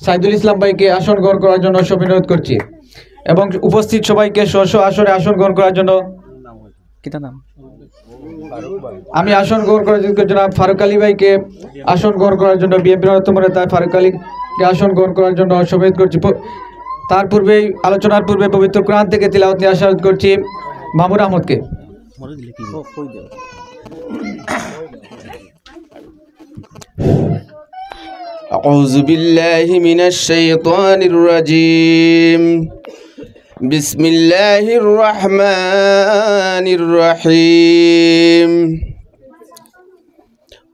সাইদুল ইসলাম ভাইকে আসন গ্রহণ করার জন্য অনুরোধ করছি এবং উপস্থিত সবাইকে স্ব আসনে আসন গ্রহণ করার জন্য আমি আসন গ্রহণ করার জন্য জনাব ফারুক আলী ভাইকে আসন গ্রহণ করার জন্য বিএনপির অন্যতম নেতা ফারুক আলীকে আসন গ্রহণ করার জন্য অনুরোধ করছি। তার পূর্বেই আলোচনার পূর্বে পবিত্র কোরআন থেকে তিলাওয়াত নিয়ে আসা করছি মামুন আহমদকে। أعوذ بالله من الشيطان الرجيم بسم الله الرحمن الرحيم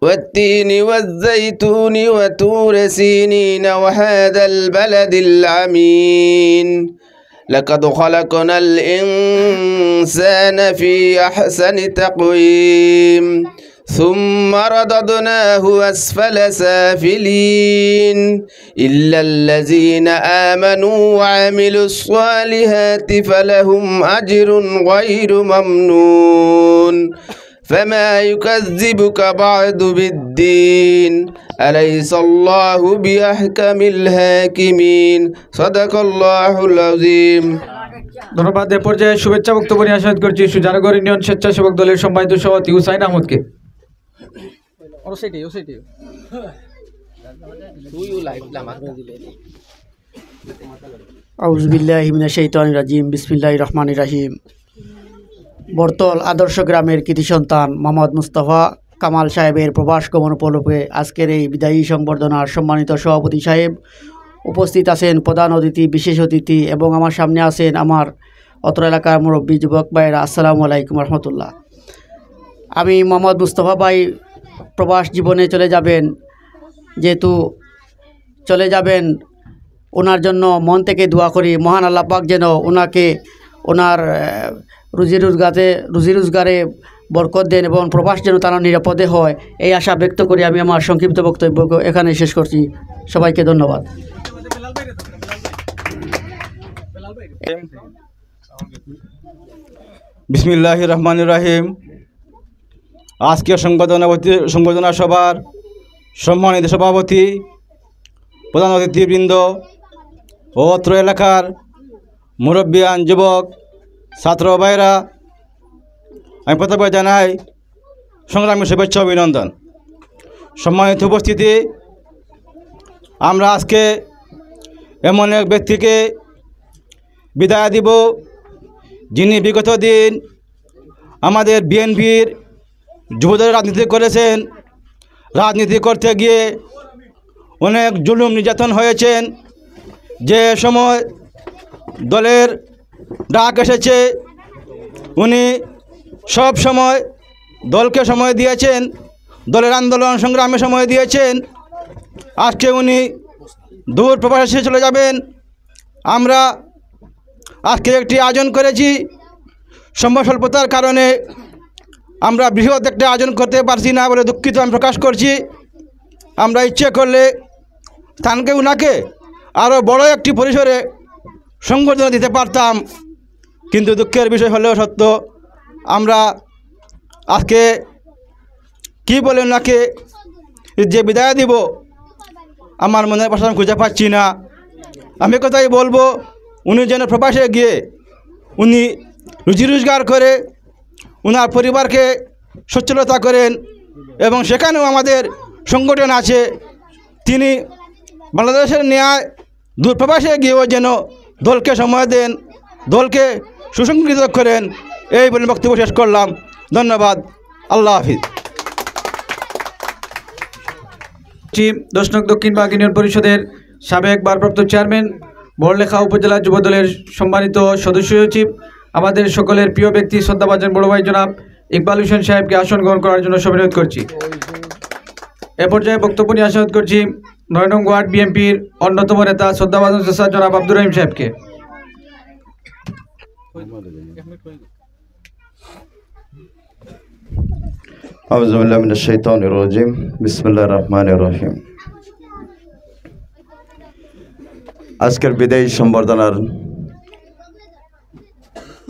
والتين والزيتون وطور سينين وهذا البلد الأمين لقد خلقنا الإنسان في أحسن تقويم ثم رددناه أسفل سافلين إلا الذين آمنوا وعملوا الصالحات فلهم أجر غير ممنون فما يكذبك بعد بالدين أليس الله بأحكم الحاكمين صدق الله العظيم। ধন্যবাদ। এ পর্যায়ে শুভেচ্ছা বক্তব্য নিয়ে আসা করছি সুজানগর ইউনিয়ন স্বেচ্ছাসেবক দলের সম্মানিত সভাপতি হুসাইন আহমদকে। আউযু বিল্লাহি মিনাশ শাইতানির রাজিম বিসমিল্লাহির রহমানির রহিম। বর্তল আদর্শ গ্রামের কৃতি সন্তান মোহাম্মদ মুস্তাফা কামাল সাহেবের প্রবাস গমন উপলক্ষে আজকের এই বিদায়ী সংবর্ধনার সম্মানিত সভাপতি সাহেব, উপস্থিত আছেন প্রধান অতিথি, বিশেষ অতিথি এবং আমার সামনে আছেন আমার অত্র এলাকার মুরব্বী যুবক ভাইয়েরা। আসসালামু আলাইকুম রহমতুল্লাহ। আমি মোহাম্মদ মুস্তাফা ভাই প্রবাস জীবনে চলে যাবেন, যেহেতু চলে যাবেন ওনার জন্য মন থেকে দোয়া করি মহান আল্লাহ পাক যেন ওনাকে ওনার রুজি রোজগারে বরকত দেন এবং প্রবাস যেন তারা নিরাপদে হয়, এই আশা ব্যক্ত করি আমি আমার সংক্ষিপ্ত বক্তব্য এখানে শেষ করছি। সবাইকে ধন্যবাদ। বিসমিল্লাহির রহমানির রহিম। আজকের সংবর্ধনা সভার সম্মানিত সভাপতি, প্রধান অতিথিবৃন্দ ও অত্র এলাকার মুরব্বিয়ান, যুবক, ছাত্র ভাইরা, আমি প্রথমে জানাই সংগ্রামী শুভেচ্ছা অভিনন্দন। সম্মানিত উপস্থিতি, আমরা আজকে এমন এক ব্যক্তিকে বিদায় দিব যিনি বিগত দিন আমাদের বিএনপির যুবদলের রাজনীতি করেছেন। রাজনীতি করতে গিয়ে অনেক জুলুম নির্যাতন হয়েছেন। যে সময় দলের ডাক এসেছে উনি সব সময় দলকে সময় দিয়েছেন, দলের আন্দোলন সংগ্রামে সময় দিয়েছেন। আজকে উনি দূর প্রবাসে চলে যাবেন। আমরা আজকে একটি আয়োজন করেছি, সময় স্বল্পতার কারণে আমরা বৃহৎ একটা আয়োজন করতে পারছি না বলে দুঃখিত আমি প্রকাশ করছি। আমরা ইচ্ছে করলে স্থানকে উনাকে আরও বড় একটি পরিসরে সংবর্ধনা দিতে পারতাম, কিন্তু দুঃখের বিষয় হলেও সত্য, আমরা আজকে কি বলে ওনাকে যে বিদায় দিব আমার মনের ভাষা খুঁজে পাচ্ছি না। আমি কথাই বলবো, উনি যেন প্রবাসে গিয়ে উনি রুজি রোজগার করে ওনার পরিবারকে সচ্ছলতা করেন, এবং সেখানেও আমাদের সংগঠন আছে, তিনি বাংলাদেশের ন্যায় দূর প্রবাসে গিয়েও যেন দলকে সময় দেন, দলকে সুসংগঠিত করেন। এই বলে বক্তব্য শেষ করলাম। ধন্যবাদ। আল্লাহ হাফিজ। 10 নং দক্ষিণ বাগ ইউনিয়ন পরিষদের সাবেক ভারপ্রাপ্ত চেয়ারম্যান, বড়লেখা উপজেলা যুবদলের সম্মানিত সদস্য সচিব, আমাদের সকলের প্রিয় ব্যক্তি শ্রদ্ধাভাজন বড় ভাই জনাব ইকবাল হোসেন সাহেবকে আসন গ্রহণ করার জন্য অনুরোধ করছি। এ পর্যায়ে বক্তব্য নিয়ে অনুরোধ করছি 9 নং ওয়ার্ড বিএনপির অন্যতম নেতা শ্রদ্ধাভাজন জনাব আব্দুর রহিম সাহেবকে। আউযু বিল্লাহি মিনাশ শাইতানির রাজিম। বিসমিল্লাহির রহমানির রহিম। আজকের বিদায়ী সম্বর্ধনার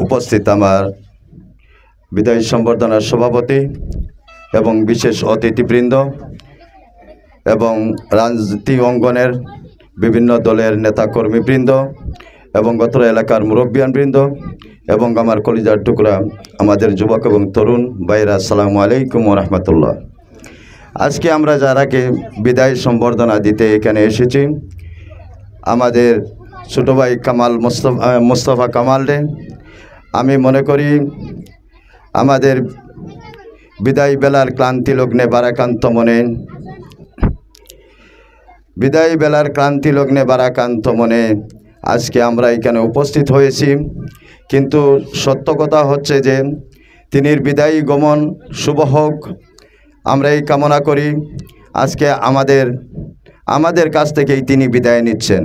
উপস্থিত আমার বিদায়ী সম্বর্ধনার সভাপতি এবং বিশেষ অতিথিবৃন্দ এবং রাজনীতি অঙ্গনের বিভিন্ন দলের নেতাকর্মীবৃন্দ এবং অত্র এলাকার মুরব্বিয়ানবৃন্দ এবং আমার কলিজার টুকরা আমাদের যুবক এবং তরুণ ভাইরা, আসসালামু আলাইকুম ওয়া রাহমাতুল্লাহ। আজকে আমরা যারাকে বিদায় সম্বর্ধনা দিতে এখানে এসেছি, আমাদের ছোটো ভাই কামাল মোস্তফা কামাল রে, আমি মনে করি আমাদের বিদায় বেলার ক্লান্তি লগ্নে বারাকান্ত মনে, বিদায় বেলার ক্লান্তি লগ্নে বারাকান্ত মনে আজকে আমরা এখানে উপস্থিত হয়েছি। কিন্তু সত্য কথা হচ্ছে যে তিনির বিদায়ী গমন শুভ হোক, আমরা এই কামনা করি। আজকে আমাদের কাছ থেকেই তিনি বিদায় নিচ্ছেন,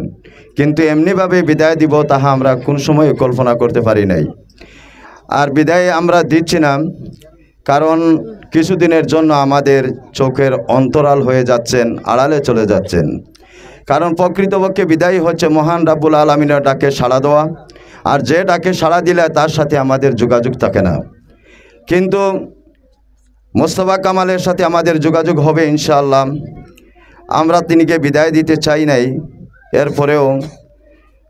কিন্তু এমনিভাবে বিদায় দিব তাহা আমরা কোন সময় কল্পনা করতে পারি নাই। আর বিদায় আমরা দিচ্ছি না কারণ কিছুদিনের জন্য আমাদের চোখের অন্তরাল হয়ে যাচ্ছেন, আড়ালে চলে যাচ্ছেন। কারণ প্রকৃতপক্ষে বিদায়ী হচ্ছে মহান রাব্বুল আলামিনের ডাকে সাড়া দেওয়া, আর যে ডাকে সাড়া দিলে তার সাথে আমাদের যোগাযোগ থাকে না। কিন্তু মোস্তফা কামালের সাথে আমাদের যোগাযোগ হবে ইনশাআল্লাহ। আমরা তিনিকে বিদায় দিতে চাই নাই, এরপরেও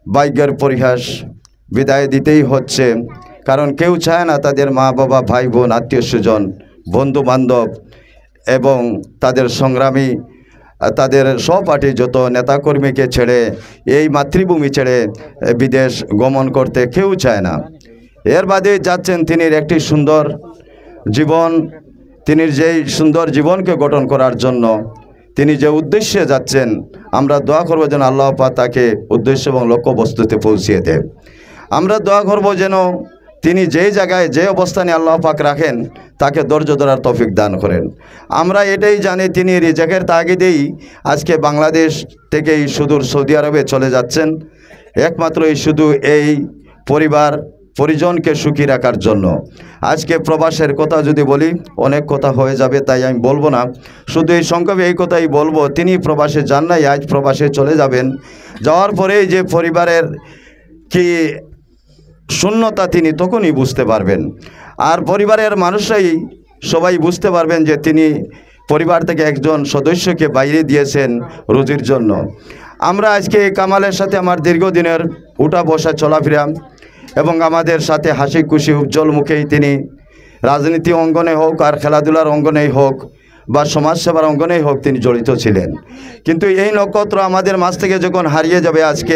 ভাগ্যের পরিহাস, বিদায় দিতেই হচ্ছে। কারণ কেউ চায় না তাদের মা বাবা, ভাই বোন, আত্মীয় স্বজন, বন্ধু বান্ধব এবং তাদের সংগ্রামী, তাদের সহপাঠী যত নেতাকর্মীকে ছেড়ে, এই মাতৃভূমি ছেড়ে বিদেশ গমন করতে কেউ চায় না। এর বাদে যাচ্ছেন তিনি একটি সুন্দর জীবন, তিনি যেই সুন্দর জীবনকে গঠন করার জন্য তিনি যে উদ্দেশ্যে যাচ্ছেন, আমরা দোয়া করব যেন আল্লাহ পাক তাকে উদ্দেশ্য এবং লক্ষ্যবস্তুতে পৌঁছিয়ে দেয়। আমরা দোয়া করব যেন তিনি যেই জায়গায় যে অবস্থানে আল্লাহ পাক রাখেন তাকে ধৈর্য ধরার তৌফিক দান করেন। আমরা এটাই জানি তিনি রিজেকের তাগিদেই আজকে বাংলাদেশ থেকেই সুদূর সৌদি আরবে চলে যাচ্ছেন, একমাত্রই শুধু এই পরিজনকে সুখী রাখার জন্য। আজকে প্রবাসের কথা যদি বলি অনেক কথা হয়ে যাবে, তাই আমি বলবো না, শুধু এই সংক্ষেপে এই কথাই বলবো, তিনি প্রবাসে যান নাই, আজ প্রবাসে চলে যাবেন। যাওয়ার পরেই যে পরিবারের কি শূন্যতা তিনি তখনই বুঝতে পারবেন। আর পরিবারের মানুষরাই সবাই বুঝতে পারবেন যে তিনি পরিবার থেকে একজন সদস্যকে বাইরে দিয়েছেন রুজির জন্য। আমরা আজকে কামালের সাথে আমার দীর্ঘদিনের উঠা বসা চলাফেরা এবং আমাদের সাথে হাসি খুশি উজ্জ্বল মুখেই তিনি রাজনীতি অঙ্গনে হোক আর খেলাধুলার অঙ্গনেই হোক বা সমাজসেবার অঙ্গনেই হোক তিনি জড়িত ছিলেন। কিন্তু এই নক্ষত্র আমাদের মাঝ থেকে যখন হারিয়ে যাবে আজকে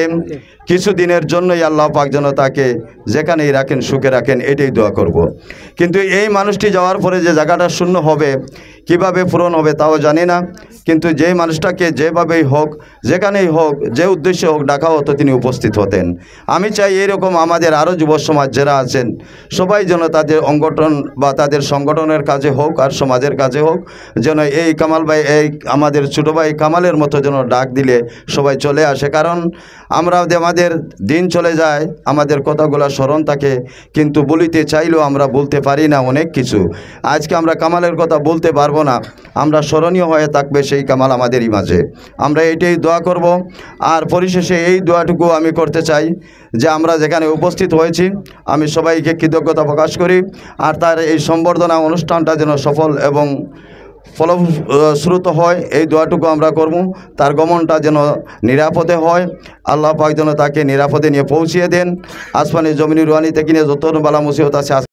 কিছু দিনের জন্যই আল্লাহ পাক যেন তাকে যেখানেই রাখেন সুখে রাখেন, এটাই দোয়া করব। কিন্তু এই মানুষটি যাওয়ার পরে যে জায়গাটা শূন্য হবে, কিভাবে পূরণ হবে তাও জানি না। কিন্তু যে মানুষটাকে যেভাবেই হোক, যেখানেই হোক, যে উদ্দেশ্যে হোক ডাকা হতো তিনি উপস্থিত হতেন। আমি চাই এইরকম আমাদের আরও যুব সমাজ যারা আছেন সবাই যেন তাদের অঙ্গঠন বা তাদের সংগঠনের কাজে হোক আর সমাজের কাজে হোক, যেন এই কামাল ভাই, এই আমাদের ছোটো ভাই কামালের মতো যেন ডাক দিলে সবাই চলে আসে। কারণ আমরা আমাদের দিন চলে যায়, আমাদের কথাগুলো স্মরণ থাকে, কিন্তু বলিতে চাইলেও আমরা বলতে পারি না অনেক কিছু। আজকে আমরা কামালের কথা বলতে পারবো না, আমরা স্মরণীয় হয়ে থাকবে সেই কামাল আমাদেরই মাঝে। আমরা এইটাই দোয়া করব। আর পরিশেষে এই দোয়াটুকু আমি করতে চাই যে আমরা যেখানে উপস্থিত হয়েছি আমি সবাইকে কৃতজ্ঞতা প্রকাশ করি। আর তার এই সম্বর্ধনা অনুষ্ঠানটা যেন সফল এবং ফলশ্রুত হয়, এই দোয়াটুকু আমরা করব। তার গমনটা যেন নিরাপদে হয়, আল্লাহ পাক যেন তাকে নিরাপদে নিয়ে পৌঁছিয়ে দেন। আসমানি জমিনি রুহানি থেকে নিয়ে যত বালা মুসিবত আছে